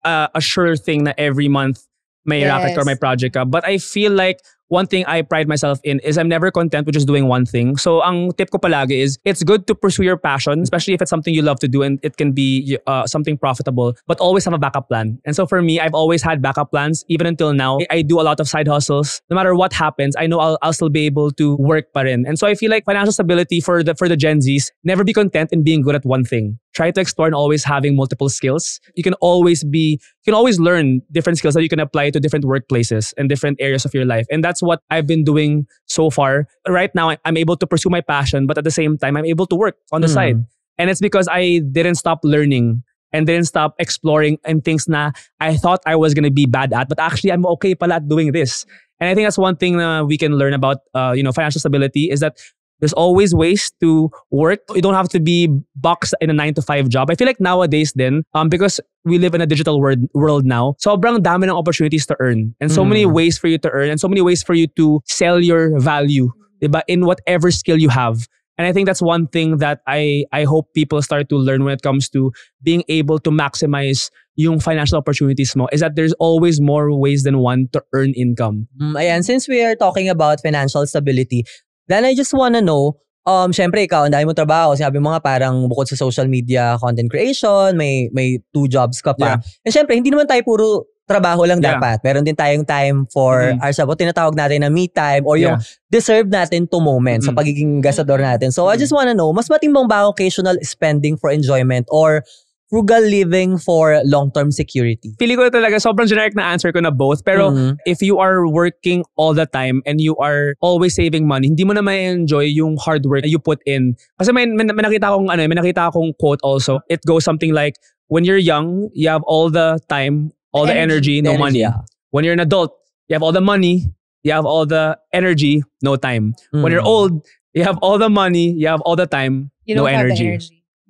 a sure thing na every month may racket or may project ka. But I feel like one thing I pride myself in is I'm never content with just doing one thing. So ang tip ko palagi is it's good to pursue your passion, especially if it's something you love to do and it can be something profitable, but always have a backup plan. And so for me, I've always had backup plans. Even until now, I do a lot of side hustles. No matter what happens, I know I'll still be able to work pa rin. And so I feel like financial stability for the Gen Zs, never be content in being good at one thing. Try to explore and always having multiple skills. You can always learn different skills that you can apply to different workplaces and different areas of your life. And that's what I've been doing so far. Right now, I'm able to pursue my passion, but at the same time, I'm able to work on the side. And it's because I didn't stop learning and didn't stop exploring in things na I thought I was going to be bad at, but actually I'm okay pala at doing this. And I think that's one thing we can learn about financial stability is that there's always ways to work. You don't have to be boxed in a 9-to-5 job. I feel like nowadays then, because we live in a digital world now, sobrang dami ng opportunities to earn. And so many ways for you to earn and so many ways for you to sell your value, diba, in whatever skill you have. And I think that's one thing that I hope people start to learn when it comes to being able to maximize yung financial opportunities mo, is that there's always more ways than one to earn income. Ayan, since we are talking about financial stability, then I just wanna know, syempre ikaw, ang dami mo trabaho, sinabi mo nga parang bukod sa social media content creation, may 2 jobs ka pa. Yeah. And syempre, hindi naman tayo puro trabaho lang dapat. Meron din tayong time for ourselves. Tinatawag natin na me time or yung deserve natin to moment sa pagiging gasador natin. So I just wanna know, mas matimbang ba occasional spending for enjoyment or frugal living for long-term security? Pili ko talaga, sobrang generic na answer ko na both. Pero if you are working all the time and you are always saving money, hindi mo na ma-enjoy yung hard work you put in. Kasi may nakita akong quote also. It goes something like, when you're young, you have all the time, all the energy, no money. Yeah. When you're an adult, you have all the money, you have all the energy, no time. When you're old, you have all the money, you have all the time, no energy.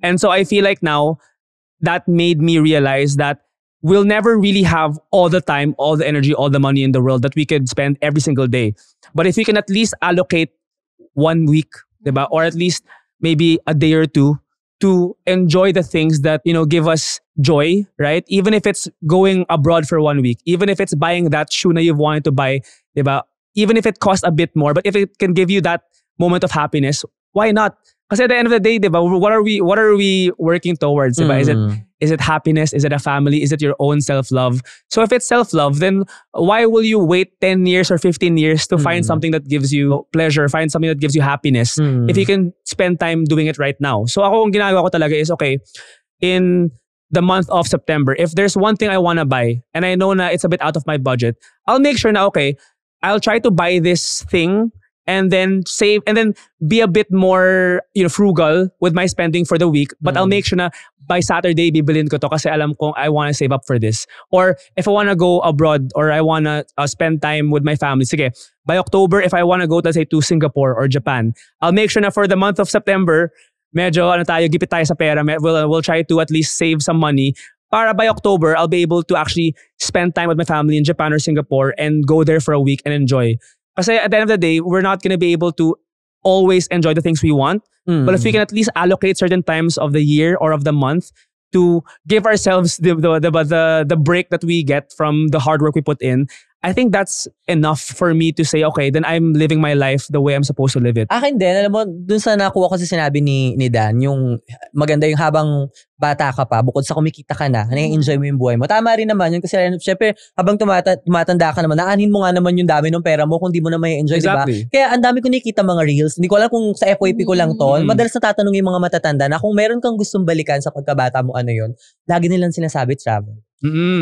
And so I feel like now, that made me realize that we'll never really have all the time, all the energy, all the money in the world that we could spend every single day. But if we can at least allocate 1 week, diba? Or at least maybe a day or two to enjoy the things that, give us joy, right? Even if it's going abroad for 1 week, even if it's buying that shoe na you've wanted to buy, diba? Even if it costs a bit more, but if it can give you that moment of happiness, why not? Kasi at the end of the day, diba, what are we working towards? Diba? Is it happiness? Is it a family? Is it your own self-love? So if it's self-love, then why will you wait 10 years or 15 years to find something that gives you pleasure, find something that gives you happiness, if you can spend time doing it right now? So ako, ang ginagawa ko talaga is, okay, in the month of September, if there's one thing I want to buy and I know na it's a bit out of my budget, I'll make sure na, okay, I'll try to buy this thing and then save and then be a bit more frugal with my spending for the week, but I'll make sure na by Saturday bibilin ko to kasi alam kong I want to save up for this. Or if I want to go abroad or I want to spend time with my family, sige, by October if I want to go, let's say, to Singapore or Japan, I'll make sure na for the month of September medyo gipit tayo sa pera, we'll try to at least save some money para by October I'll be able to actually spend time with my family in Japan or Singapore and go there for a week and enjoy. Kasi at the end of the day, we're not going to be able to always enjoy the things we want. But if we can at least allocate certain times of the year or of the month to give ourselves the break that we get from the hard work we put in, I think that's enough for me to say, okay, then I'm living my life the way I'm supposed to live it. Akin din, alam mo, dun sa nakuha ko sa sinabi ni Dan, yung maganda yung habang bata ka pa, bukod sa kumikita ka na, nai-enjoy mo yung buhay mo. Tama rin naman yun kasi syempre, habang tumatanda ka naman, naanin mo nga naman yung dami ng pera mo kung di mo na may enjoy, exactly. diba? Kaya ang dami ko nakikita mga reels. Hindi ko alam kung sa FYP ko lang to. Madalas natatanong yung mga matatanda na kung meron kang gustong balikan sa pagkabata mo, ano yun, lagi nilang sinasabi, travel.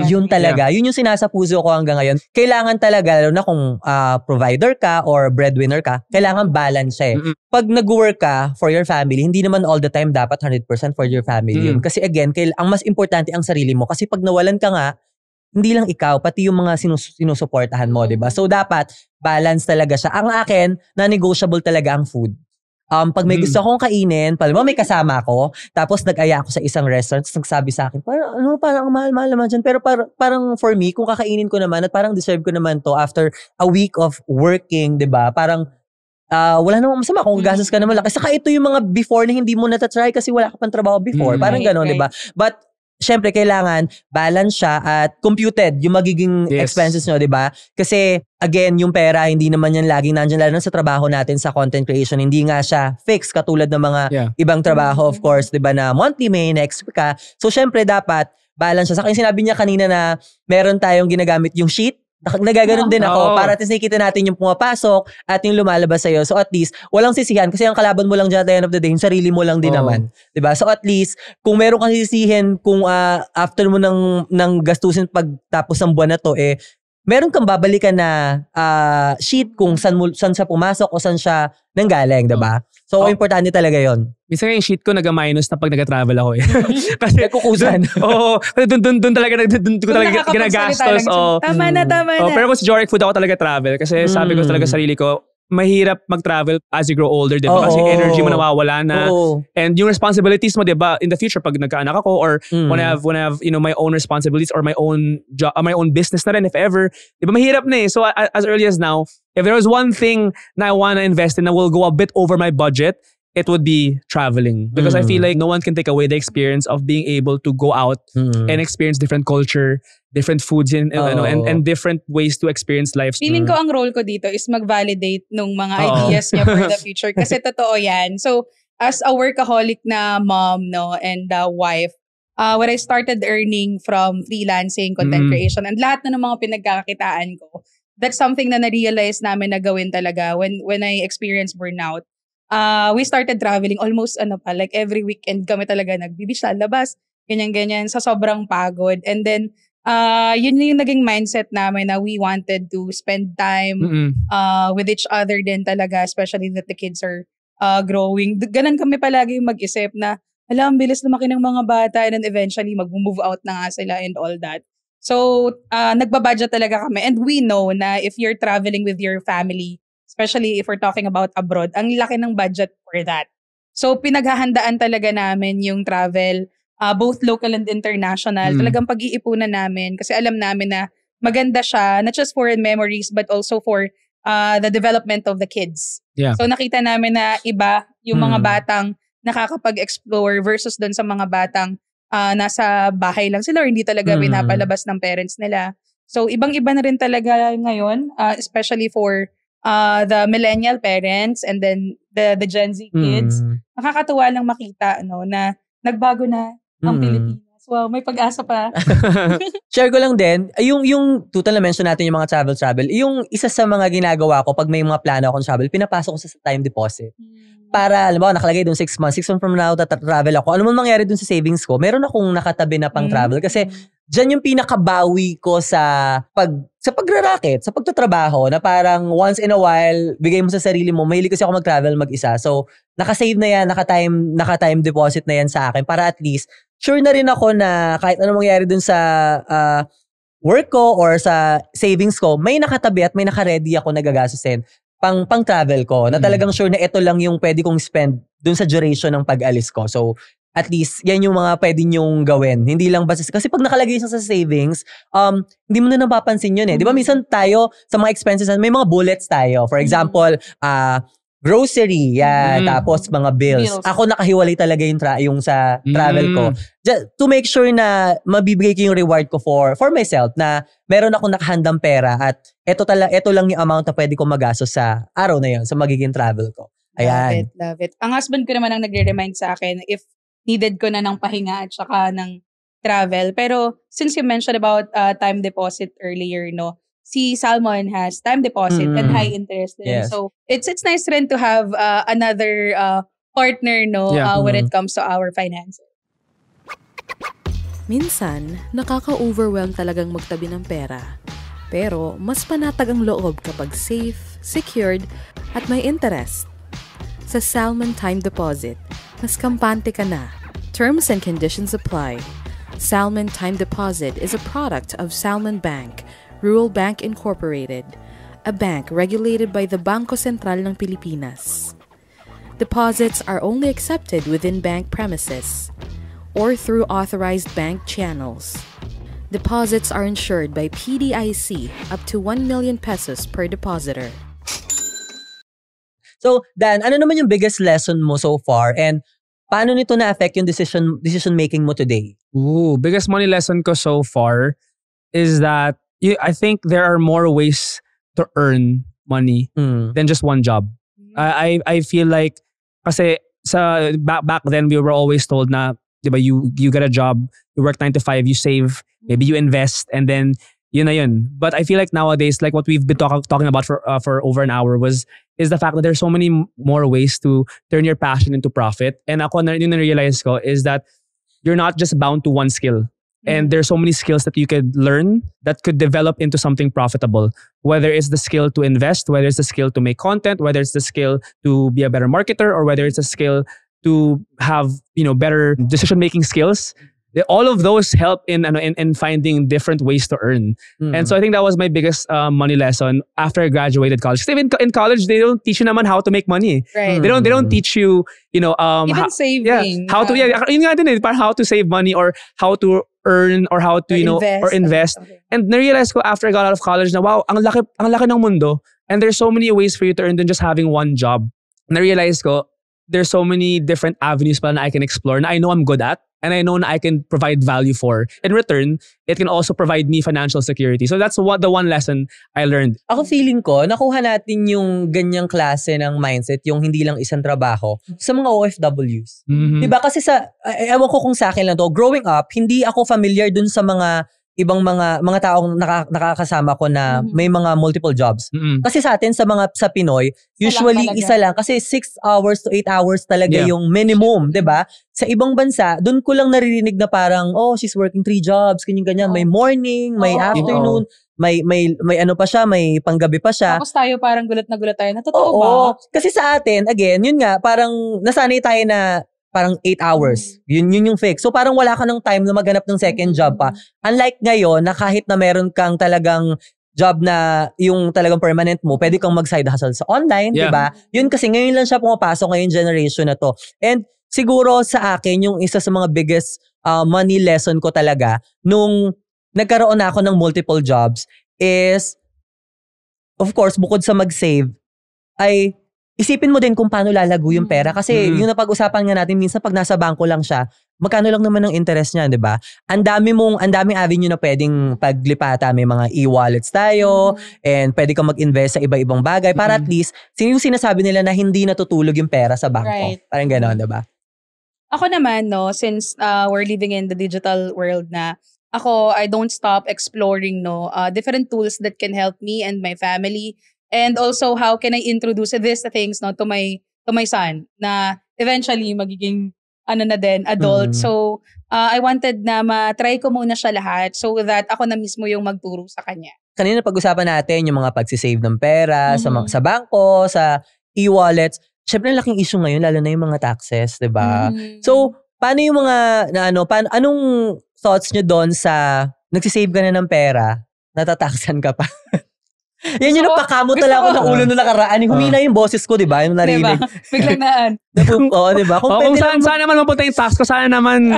Yun talaga. Yun yung sinasapuso ko hanggang ngayon. Kailangan talaga, lalo na kung provider ka or breadwinner ka, kailangan balance eh. Pag nag-work ka for your family, hindi naman all the time dapat 100% for your family yun. Kasi again, ang mas importante ang sarili mo. Kasi pag nawalan ka nga, hindi lang ikaw, pati yung mga sinusuportahan mo, diba? So dapat, balance talaga siya. Ang akin, na-negotiable talaga ang food. Pag may gusto akong kainin, pala mo may kasama ako, tapos nag-aya ako sa isang restaurant, nagsabi sa akin, parang mahal-mahal naman dyan. Pero parang for me, kung kakainin ko naman at parang deserve ko naman to after a week of working, diba? Parang wala namang masama kung gastos ka naman lang. Kasi saka ito yung mga before na hindi mo natatry kasi wala ka pang trabaho before. Parang gano'n, diba? But syempre, kailangan balance siya at computed yung magiging expenses nyo, diba? Kasi, again, yung pera, hindi naman yan laging nandiyan, lalo na sa trabaho natin sa content creation. Hindi nga siya fixed katulad ng mga ibang trabaho, of course, diba, na monthly may next week ka. So, syempre, dapat balance siya. Sa akin, sinabi niya kanina na meron tayong ginagamit yung sheet. Nagaganon din ako para at least nakikita natin yung pumapasok at yung lumalabas sa'yo. So at least, walang sisihan kasi ang kalaban mo lang dyan at the end of the day, yung sarili mo lang din naman. Diba? So at least, kung meron kang sisihin, kung after mo ng gastusin pagtapos ng buwan na to, meron kang babalikan na sheet kung saan siya pumasok o saan siya nanggaling, diba? So, importante talaga yon. Minsan yung sheet ko nag-minus na pag nag-travel ako eh. Kasi kukusan. Oo. Doon talaga ginagastos. Tama na. Pero kung si Joric Food ako talaga travel. Kasi sabi ko talaga sarili ko, mahirap mag-travel as you grow older, diba? Kasi energy mo nawawala na. And yung responsibilities mo, diba, in the future, pag nagkaanak ako or when I have my own responsibilities or my own job, my own business na rin, if ever, diba, mahirap na eh. So as early as now, if there was one thing na I want to invest in that will go a bit over my budget, it would be traveling. Because I feel like no one can take away the experience of being able to go out and experience different culture, different foods and different ways to experience life. Feeling ko ang role ko dito is mag-validate nung mga ideas niya for the future. Kasi totoo yan. So, as a workaholic na mom, no, and wife, when I started earning from freelancing, content creation, and lahat na ng mga pinagkakakitaan ko, that's something na na-realize namin na gawin talaga when I experienced burnout. We started traveling almost like every weekend kami talaga nagbibis sa labas. ganyan-ganyan, sa sobrang pagod. And then, yun yung naging mindset namin na we wanted to spend time with each other din talaga, especially that the kids are growing. Ganun kami palagi mag-isip na, ang bilis lumaki ng mga bata and then eventually mag-move out na nga sila and all that. So, nagbabudget talaga kami. And we know na if you're traveling with your family, especially if we're talking about abroad, ang laki ng budget for that. So, pinaghahandaan talaga namin yung travel, both local and international. Talagang pag-iipunan namin kasi alam namin na maganda siya, not just for memories but also for the development of the kids. Yeah. So, nakita namin na iba yung mga batang nakakapag-explore versus doon sa mga batang nasa bahay lang sila or hindi talaga pinapalabas ng parents nila. So, ibang-iba na rin talaga ngayon, especially for the millennial parents and then the Gen Z kids. Nakakatuwa lang makita na nagbago na ang Pilipinas. Wow, may pag-asa pa. Share ko lang din, yung total na mention natin yung mga travel, yung isa sa mga ginagawa ko pag may mga plano akong travel, pinapasok ko sa time deposit. Para, alam mo, nakalagay doon 6 months from now, travel ako. Ano man mangyari doon sa savings ko, meron akong nakatabi na pang travel. Kasi, dyan yung pinakabawi ko sa pagra-racket, sa pagtatrabaho, na parang once in a while, bigay mo sa sarili mo, mahilig kasi ako mag-travel mag-isa. So, nakasave na yan, naka-time deposit na yan sa akin para at least, sure na rin ako na kahit ano mangyari dun sa work ko or sa savings ko, may nakatabi at may naka-ready ako na gagastusin pang travel ko. Na talagang sure na ito lang yung pwede kong spend dun sa duration ng pag-alis ko. So, at least, yan yung mga pwede nyong gawin. Hindi lang basta, kasi pag nakalagay siya sa savings, hindi mo na napapansin yun eh. Di ba minsan tayo, sa mga expenses, may mga bullets tayo. For example, grocery, tapos mga bills. Ako nakahiwalay talaga yung sa travel ko. Just to make sure na mabibigay ko yung reward ko for myself, na meron akong nakahandang pera at ito lang yung amount na pwede ko magastos sa araw na yun, sa magiging travel ko. Ayan. Love it. Ang husband ko naman ang nagre-remind sa akin if needed ko na ng pahinga at saka ng travel. Pero since you mentioned about time deposit earlier, si Salmon has time deposit and high interest din. Yes. So it's nice rin to have another partner when it comes to our finances. Minsan, nakaka-overwhelm talagang magtabi ng pera. Pero mas panatag ang loob kapag safe, secured, at may interest. Sa Salmon Time Deposit, mas kampante ka na. Terms and conditions apply. Salmon Time Deposit is a product of Salmon Bank, Rural Bank Incorporated, a bank regulated by the Bangko Sentral ng Pilipinas. Deposits are only accepted within bank premises or through authorized bank channels. Deposits are insured by PDIC up to 1 million pesos per depositor. So, Dan, ano naman yung biggest lesson mo so far and paano nito na-affect yung decision making mo today? Biggest money lesson ko so far is that I think there are more ways to earn money than just one job. I feel like kasi back then we were always told na, diba, you get a job, you work 9 to 5, you save, maybe you invest, and then yun na yun. But I feel like nowadays, like what we've been talking about for over an hour is the fact that there's so many more ways to turn your passion into profit. And ako yung na-realize ko is that you're not just bound to one skill. And there's so many skills that you could learn that could develop into something profitable. Whether it's the skill to invest, whether it's the skill to make content, whether it's the skill to be a better marketer, or whether it's a skill to have better decision-making skills. All of those help in finding different ways to earn. And so I think that was my biggest money lesson after I graduated college. Because even in college, they don't teach you naman how to make money. Right. They don't teach you, even saving. How to yun nga din how to save money or how to earn or how to invest. And na-realize ko after I got out of college na wow, ang laki ng mundo, and there's so many ways for you to earn than just having one job. Na-realize ko there's so many different avenues pa na I can explore na I know I'm good at. And I know na I can provide value for. In return, it can also provide me financial security. So that's the one lesson I learned. Ako feeling ko, nakuha natin yung ganyang klase ng mindset, yung hindi lang isang trabaho, sa mga OFWs. Diba? Kasi ewan ko kung sa akin lang to, growing up, hindi ako familiar dun sa mga ibang mga taong nakakasama ko na may mga multiple jobs. Kasi sa atin, sa Pinoy, usually isa lang. Kasi 6 hours to 8 hours talaga yung minimum, di ba? Sa ibang bansa, dun ko lang naririnig na parang, she's working 3 jobs, ganyan. May morning, may afternoon, may ano pa siya, may panggabi pa siya. Tapos tayo parang gulat na gulat tayo. Totoo ba? Kasi sa atin, again, yun nga, parang nasanay tayo na parang 8 hours. Yun yung fix. So parang wala ka ng time na maghanap ng second job pa. Unlike ngayon, na kahit na meron kang talagang job na yung talagang permanent mo, pwede kang mag-side hustle sa online, di ba? Yun kasi ngayon lang siya pumapasok ngayong generation na to. And siguro sa akin, yung isa sa mga biggest money lesson ko talaga, nung nagkaroon na ako ng multiple jobs, is, of course, bukod sa mag-save, ay isipin mo din kung paano lalago yung pera. Kasi yung napag-usapan nga natin, minsan pag nasa bangko lang siya, magkano lang naman ang interest niya, di ba? Ang daming avenue na pwedeng paglipata. May mga e-wallets tayo, and pwede kang mag-invest sa iba-ibang bagay para at least, yung sinasabi nila na hindi natutulog yung pera sa bangko. Right. Parang gano'n, di ba? Ako naman, since we're living in the digital world na, I don't stop exploring, different tools that can help me and my family. And also, how can I introduce these things to my son na eventually magiging adult. So, I wanted na ma-try ko muna siya lahat so that ako na mismo yung magturo sa kanya. Kanina pag-usapan natin yung mga pagsisave ng pera sa bangko, sa e-wallets. Syempre, laking issue ngayon, lalo na yung mga taxes, di ba? So, paano yung mga, anong thoughts nyo doon sa nagsisave ka na ng pera, natataksan ka pa? Yan yung napakamot talaga ako ng ulo na nakaraan. Humina yung boses ko, di ba? Yung narinig. Diba? Biglang naan. Oo, di ba? Kung saan naman mapunta yung tax ko, sana naman.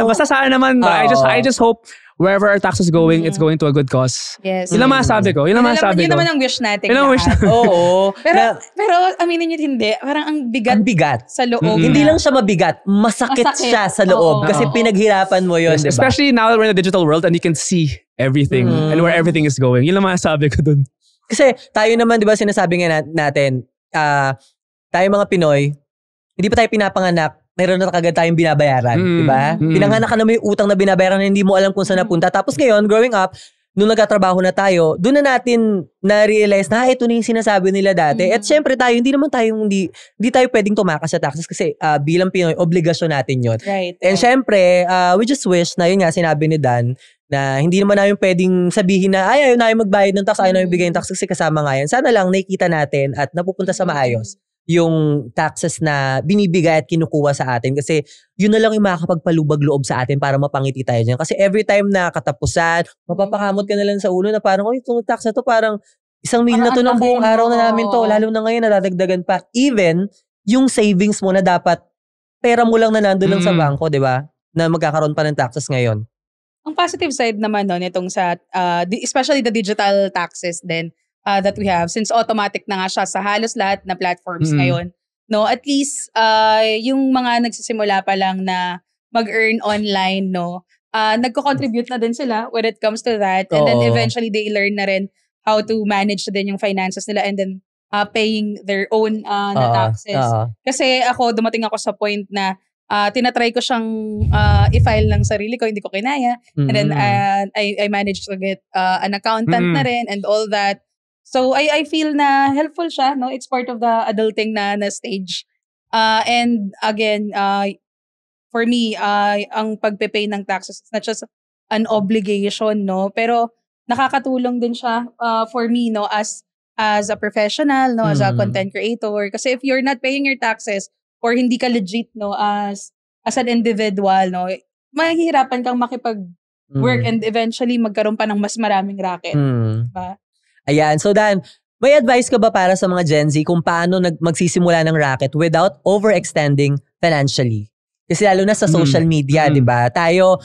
Basta sana naman. I just hope wherever our tax is going, it's going to a good cause. Yes. Yun lang masasabi ko. Yun naman ang wish natin. Yun ang wish natin. Oo. Pero aminin nyo hindi. Parang ang bigat sa loob. Hindi lang siya mabigat. Masakit siya sa loob. Kasi pinaghirapan mo yun, di ba? Especially now that we're in a digital world and you can see everything and where everything is going. Yun lang masasabi ko dun. Kasi tayo naman, di ba, sinasabi nga natin, tayo mga Pinoy, hindi pa tayo pinapanganak, meron na kagad tayong binabayaran, di ba? Pinanganak ka na may utang na binabayaran na hindi mo alam kung saan napunta. Tapos ngayon, growing up, nung nagkatrabaho na tayo, doon na natin na-realize na ito na yung sinasabi nila dati. At syempre tayo, hindi tayo pwedeng tumakas sa taxes kasi bilang Pinoy, obligasyon natin yun. Right. And syempre, we just wish na yun nga, sinabi ni Dan, na hindi naman namin pwedeng sabihin na ayaw na magbayad ng tax, ayaw na bigay ng tax kasi kasama nga yan. Sana lang nakikita natin at napupunta sa maayos yung taxes na binibigay at kinukuha sa atin kasi yun na lang yung makakapagpalubag loob sa atin para mapangiti tayo dyan. Kasi every time na katapusan, mapapakamot ka na lang sa ulo na parang, itong tax na to parang 1 million na to ng buong araw na namin to. Lalo na ngayon, nadadagdagan pa. Even yung savings mo na dapat pera mo lang na nandun lang sa bangko, di ba? Na magkakaroon pa ng taxes ngayon. Ang positive side naman nitong sa, especially the digital taxes din, that we have, since automatic na nga siya sa halos lahat na platforms ngayon. At least, yung mga nagsisimula pa lang na mag-earn online, nagko-contribute na din sila when it comes to that. And then eventually, they learn na rin how to manage din yung finances nila and then paying their own na taxes. Kasi dumating ako sa point na tinatry ko siyang i-file ng sarili ko, hindi ko kinaya. And then I managed to get an accountant na rin and all that. So I feel na helpful siya, it's part of the adulting na stage. And again, for me, ang pagpe-pay ng taxes is not just an obligation, pero nakakatulong din siya for me, as a professional, as a content creator. Kasi if you're not paying your taxes or hindi ka legit, as an individual, mahihirapan kang makipag-work and eventually magkaroon pa ng mas maraming racket. Diba? Ayan. So Dan, may advice ka ba para sa mga Gen Z kung paano magsisimula ng racket without overextending financially? Kasi lalo na sa social media, di ba? Tayo,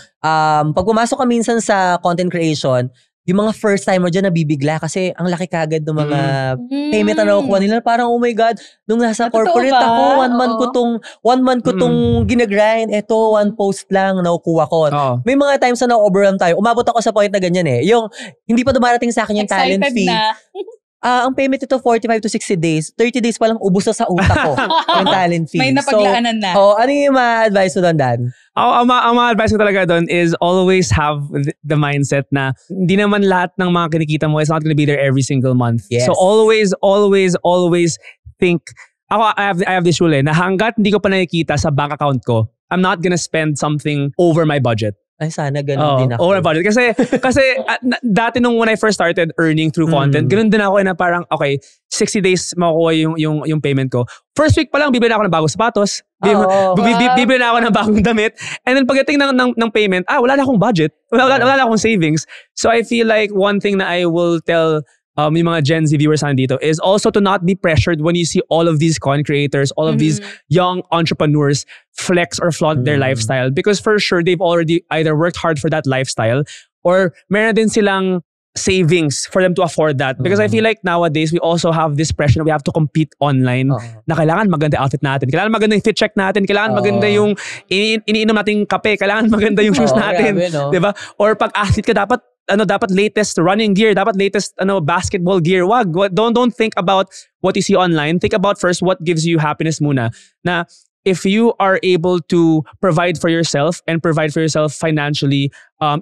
pag pumasok ka minsan sa content creation, yung mga first timer dyan nabibigla kasi ang laki kagad ng mga payment na nakukuha nila. Parang, oh my God, nung nasa corporate ako, 1 month ko tong ginagrind. Ito, 1 post lang nakukuha ko. May mga times na na-overwhelm tayo. Umabot ako sa point na ganyan eh. Yung, hindi pa dumarating sa akin yung talent fee. Ang payment ito 45 to 60 days. 30 days pa lang ubos na sa utak ko yung talent fee. May napaglaanan na. Ano yung ma-advise mo doon, Dan? Ang mga advice ko talaga doon is always have the mindset na hindi naman lahat ng mga kinikita mo is not gonna be there every single month. Yes. So always think, I have this rule na hanggat hindi ko pa nakikita sa bank account ko, I'm not gonna spend something over my budget. Ay, sana ganun din ako. Over my budget. Kasi dati nung when I first started earning through content, ganun din ako na parang, okay, 60 days makukuha yung payment ko. First week pa lang, bibili na ako ng bagong sapatos. Bibili na ako ng bagong damit. And then pagdating ng payment, wala na akong budget. Wala na akong savings. So I feel like one thing na I will tell yung mga Gen Z viewers dito is also to not be pressured when you see all of these content creators, all of these young entrepreneurs flex or flaunt their lifestyle, because for sure they've already either worked hard for that lifestyle or meron din silang savings for them to afford that. Because I feel like nowadays we also have this pressure na we have to compete online na kailangan maganda outfit natin, kailangan maganda yung fit check natin, kailangan maganda yung iniinom nating kape, kailangan maganda yung shoes natin, grabe, no? Diba? Or pag athlete ka dapat latest running gear, dapat latest basketball gear. Don't think about what you see online. Think about first what gives you happiness muna. Na if you are able to provide for yourself and provide for yourself financially,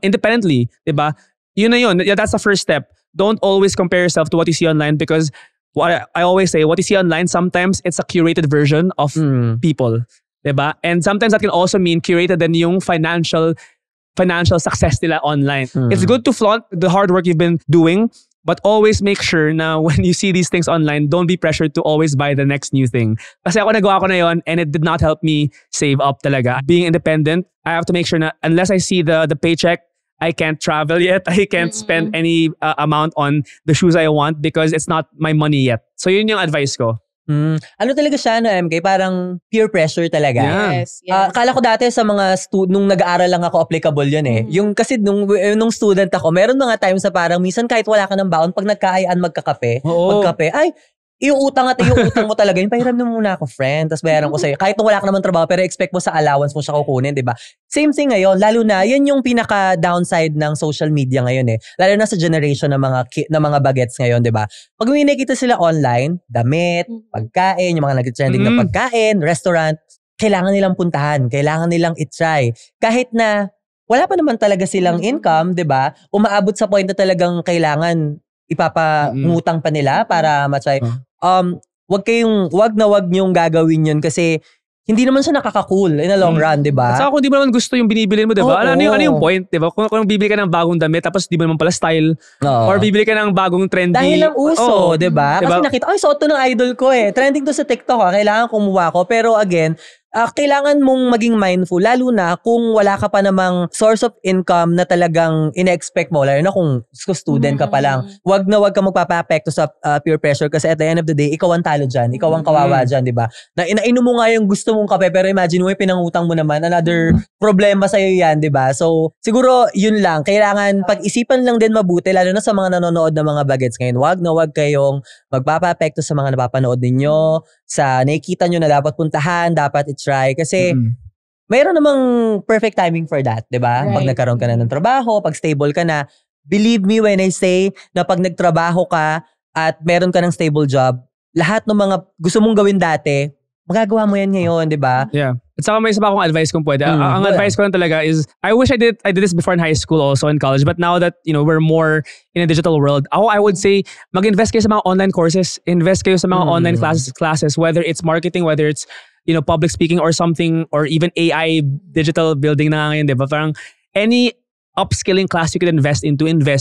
independently, diba? Yun na yun. Yeah, that's the first step. Don't always compare yourself to what you see online, because what I always say, what you see online, sometimes it's a curated version of people, diba? And sometimes that can also mean curated than yung financial success nila online. It's good to flaunt the hard work you've been doing, but always make sure na when you see these things online, don't be pressured to always buy the next new thing. Kasi ako nagawa ko na yon, and it did not help me save up talaga. Being independent, I have to make sure na unless I see the paycheck, I can't travel yet. I can't spend any amount on the shoes I want because it's not my money yet. So yun yung advice ko. Ano talaga siya, MK? Parang peer pressure talaga. Yeah. Yes. Kala ko dati sa mga nung nag-aaral lang ako, applicable yun eh. Yung kasi nung student ako, meron mga times sa parang minsan kahit wala ka ng baon, pag nagkaayaan magkape, ay, iuutang mo talaga yun. Pahiram na muna ako, friend. Tapos bayaran ko sa'yo. Kahit nung wala ka naman trabaho, pero expect mo sa allowance mo siya kukunin, di ba? Same thing ngayon. Lalo na, yan yung pinaka-downside ng social media ngayon eh. Lalo na sa generation ng mga bagets ngayon, di ba? Pag may nakikita sila online, damit, pagkain, yung mga nag-trending na pagkain, restaurant, kailangan nilang puntahan. Kailangan nilang itry. Kahit na wala pa naman talaga silang income, di ba? Umaabot sa point na talagang kailangan ipapangutang pa nila para matry. Wag niyong gagawin yun kasi hindi naman siya nakaka-cool in the long run, di ba? At saka kung di mo naman gusto yung binibili mo, di ba? Ano yung point, di ba? Kung bibili ka ng bagong damit tapos di mo naman pala style, or bibili ka ng bagong trendy. Dahil lang uso, di ba? Kasi nakita, suot to ng idol ko eh. Trending to sa TikTok kailangan kumuha ko. Pero again, kailangan mong maging mindful, lalo na kung wala ka pa namang source of income na talagang ina-expect mo, lalo na kung student ka pa lang. Wag ka magpapa-apekto sa peer pressure kasi at the end of the day, ikaw ang talo dyan, ikaw ang kawawa dyan, di ba? Inainom mo nga yung gusto mong kape, pero imagine mo, pinangutang mo naman, another problema sa'yo yan, di ba? So, siguro, yun lang. Kailangan pag-isipan lang din mabuti, lalo na sa mga nanonood ng mga bagets ngayon. Wag kayong magpapa-apekto sa mga napapanood ninyo, sa nakikita nyo na dapat puntahan, dapat i-try. Kasi mayroon namang perfect timing for that, di ba? Right. Pag nagkaroon ka na ng trabaho, pag stable ka na, believe me when I say na pag nagtrabaho ka at meron ka ng stable job, lahat ng mga gusto mong gawin dati, magagawa mo yan ngayon, di ba? Yeah. At saka may isa pa akong advice kung pwede. Ang advice ko lang talaga is, I wish I did this before in high school also in college, but now that, we're more in a digital world, I would say, mag-invest kayo sa mga online courses, invest kayo sa mga online classes, whether it's marketing, whether it's, public speaking or something, or even AI, digital building na ngayon, diba? Parang any upskilling class you could invest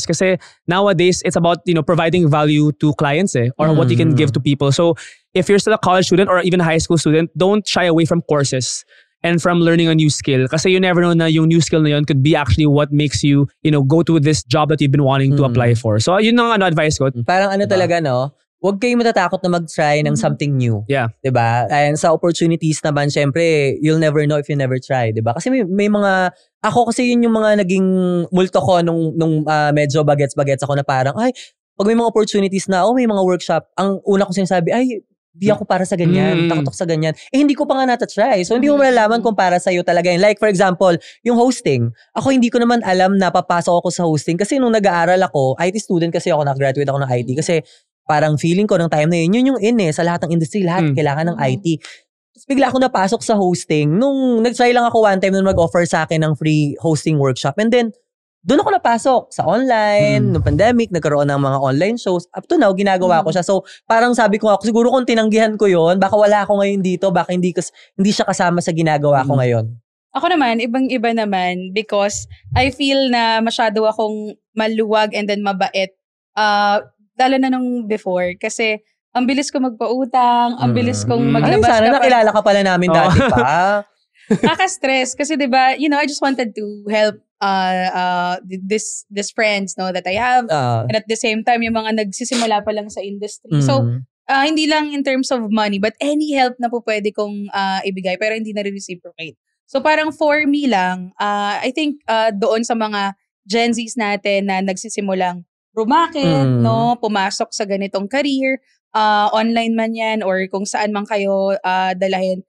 kasi nowadays it's about providing value to clients or what you can give to people. So if you're still a college student or even a high school student, don't shy away from courses and from learning a new skill, kasi you never know na yung new skill na yun could be actually what makes you go to this job that you've been wanting to apply for. So yun ang advice ko. Parang talaga huwag kayong matatakot na mag-try ng something new. Yeah. Diba? And sa opportunities naman, syempre, you'll never know if you never try. Diba? Kasi may mga, ako kasi yun yung mga naging multo ko nung medyo bagets ako na parang, pag may mga opportunities na, may mga workshop, ang una kong sinasabi, di ako para sa ganyan, takot ako sa ganyan. Hindi ko pa nga nata-try. So, hindi mo malalaman kung para sa'yo talaga yun. Like, for example, yung hosting. Ako, hindi ko naman alam na papasok ako sa hosting kasi nung nag-aaral ako, IT student kasi ako, nag-graduate ako ng IT kasi parang feeling ko ng time na yun yung sa lahat ng industry, lahat kailangan ng IT. Tapos bigla ako napasok sa hosting. Nung nag-try lang ako one time nung mag-offer sa akin ng free hosting workshop. And then, doon ako napasok sa online, nung pandemic, nagkaroon ng mga online shows. Up to now, ginagawa ko siya. So, parang sabi ko ako, siguro kung tinanggihan ko yon, baka wala ako ngayon dito, baka hindi siya kasama sa ginagawa ko ngayon. Ako naman, ibang-iba naman because I feel na masyado akong maluwag and then mabait. Lalo na nung before. Kasi, ang bilis ko magpautang, ang bilis kong maglabas. Ay, sana nakilala ka pala namin dati pa. Nakaka-stress kasi 'di ba, I just wanted to help this friends that I have, and at the same time yung mga nagsisimula pa lang sa industry. So hindi lang in terms of money but any help na po pwede kong ibigay pero hindi na reciprocate. So parang for me lang, I think doon sa mga Gen Zs natin na nagsisimulang rumakit, pumasok sa ganitong career, online man yan or kung saan man kayo dalahin.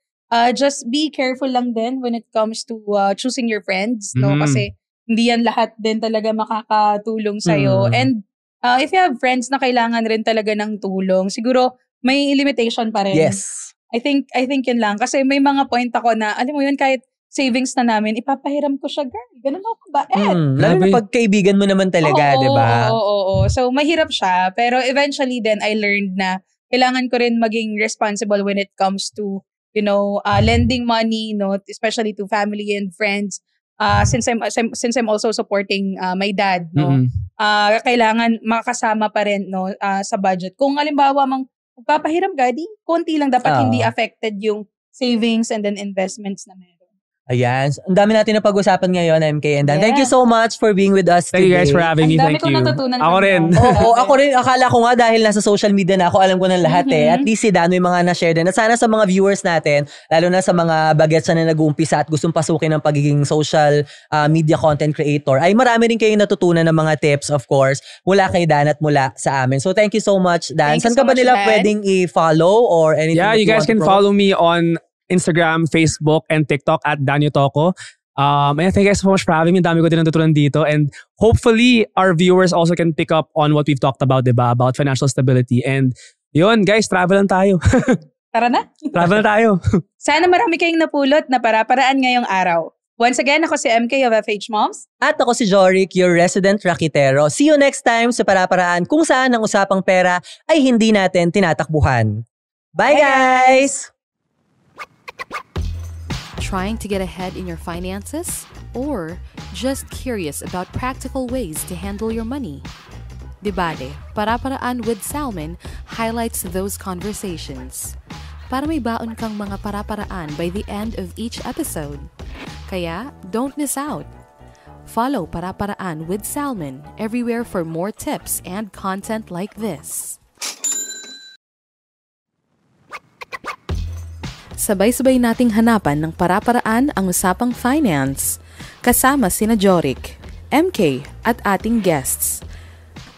Just be careful lang din when it comes to choosing your friends, kasi hindi yan lahat din talaga makakatulong sa'yo. And if you have friends na kailangan rin talaga ng tulong, siguro may limitation pa rin. Yes. I think yun lang. Kasi may mga point ako na, alam mo yun, kahit savings na namin, ipapahiram ko siya, girl. Ganun ako kabait. Lalo na pag kaibigan mo naman talaga, di ba? Oo. So, mahirap siya. Pero eventually then, I learned na kailangan ko rin maging responsible when it comes to lending money, especially to family and friends. Since I'm also supporting my dad, kailangan makasama pa rin sa budget. Kung halimbawa magpapahiram ka, konti lang dapat hindi affected yung savings and then investments na meron. Ayan. Ang dami natin na pag-usapan ngayon, MK and Dan. Thank you so much for being with us today. Thank you guys for having me. Thank you. Ang dami ko natutunan. Ako rin. Ako rin. Akala ko nga dahil nasa social media na ako, alam ko ng lahat At least si Dan may mga na-share din. At sana sa mga viewers natin, lalo na sa mga bagets na nag-uumpisa at gustong pasukin ng pagiging social media content creator, ay marami rin kayong natutunan ng mga tips, of course, mula kay Dan at mula sa amin. So thank you so much, Dan. Saan ka ba nila pwedeng i-follow or anything? Yeah, you guys can follow me on Instagram, Facebook, and TikTok at Danyo Toco. And thank you guys so much for having me. Dami ko din natutunan dito. And hopefully, our viewers also can pick up on what we've talked about, diba? About financial stability. And yun, guys, travel lang tayo. Tara na. Travel na tayo. Sana marami kayong napulot na para-paraan ngayong araw. Once again, ako si MK of FH Moms. At ako si Joric, your resident rakitero. See you next time sa Para-Paraan kung saan ang usapang pera ay hindi natin tinatakbuhan. Bye guys! Trying to get ahead in your finances? Or just curious about practical ways to handle your money? Di bale, Para-Paraan with Salmon highlights those conversations. Para may baon kang mga para-paraan by the end of each episode. Kaya, don't miss out. Follow Para-Paraan with Salmon everywhere for more tips and content like this. Sabay-sabay nating hanapan ng para-paraan ang usapang finance. Kasama sina Joric, MK at ating guests.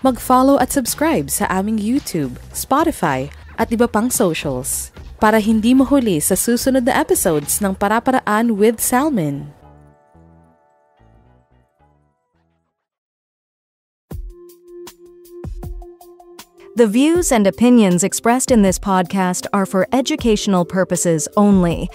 Mag-follow at subscribe sa aming YouTube, Spotify at iba pang socials para hindi mahuli sa susunod na episodes ng Para-Paraan with Salmon. The views and opinions expressed in this podcast are for educational purposes only.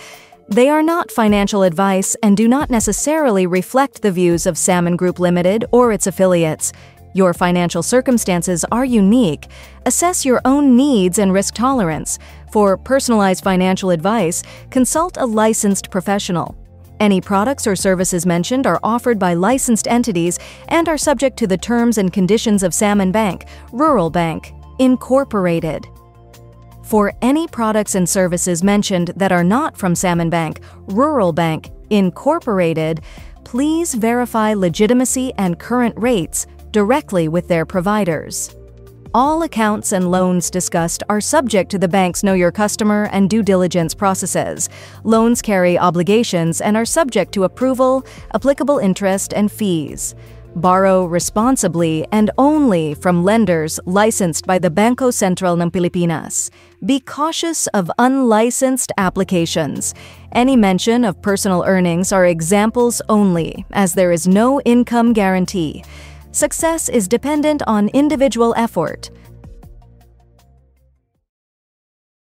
They are not financial advice and do not necessarily reflect the views of Salmon Group Limited or its affiliates. Your financial circumstances are unique. Assess your own needs and risk tolerance. For personalized financial advice, consult a licensed professional. Any products or services mentioned are offered by licensed entities and are subject to the terms and conditions of Salmon Bank, Rural Bank, Incorporated. For any products and services mentioned that are not from Salmon Bank, Rural Bank, Incorporated, please verify legitimacy and current rates directly with their providers. All accounts and loans discussed are subject to the bank's Know Your Customer and due diligence processes. Loans carry obligations and are subject to approval, applicable interest, and fees. Borrow responsibly and only from lenders licensed by the Bangko Sentral ng Pilipinas. Be cautious of unlicensed applications. Any mention of personal earnings are examples only, as there is no income guarantee. Success is dependent on individual effort.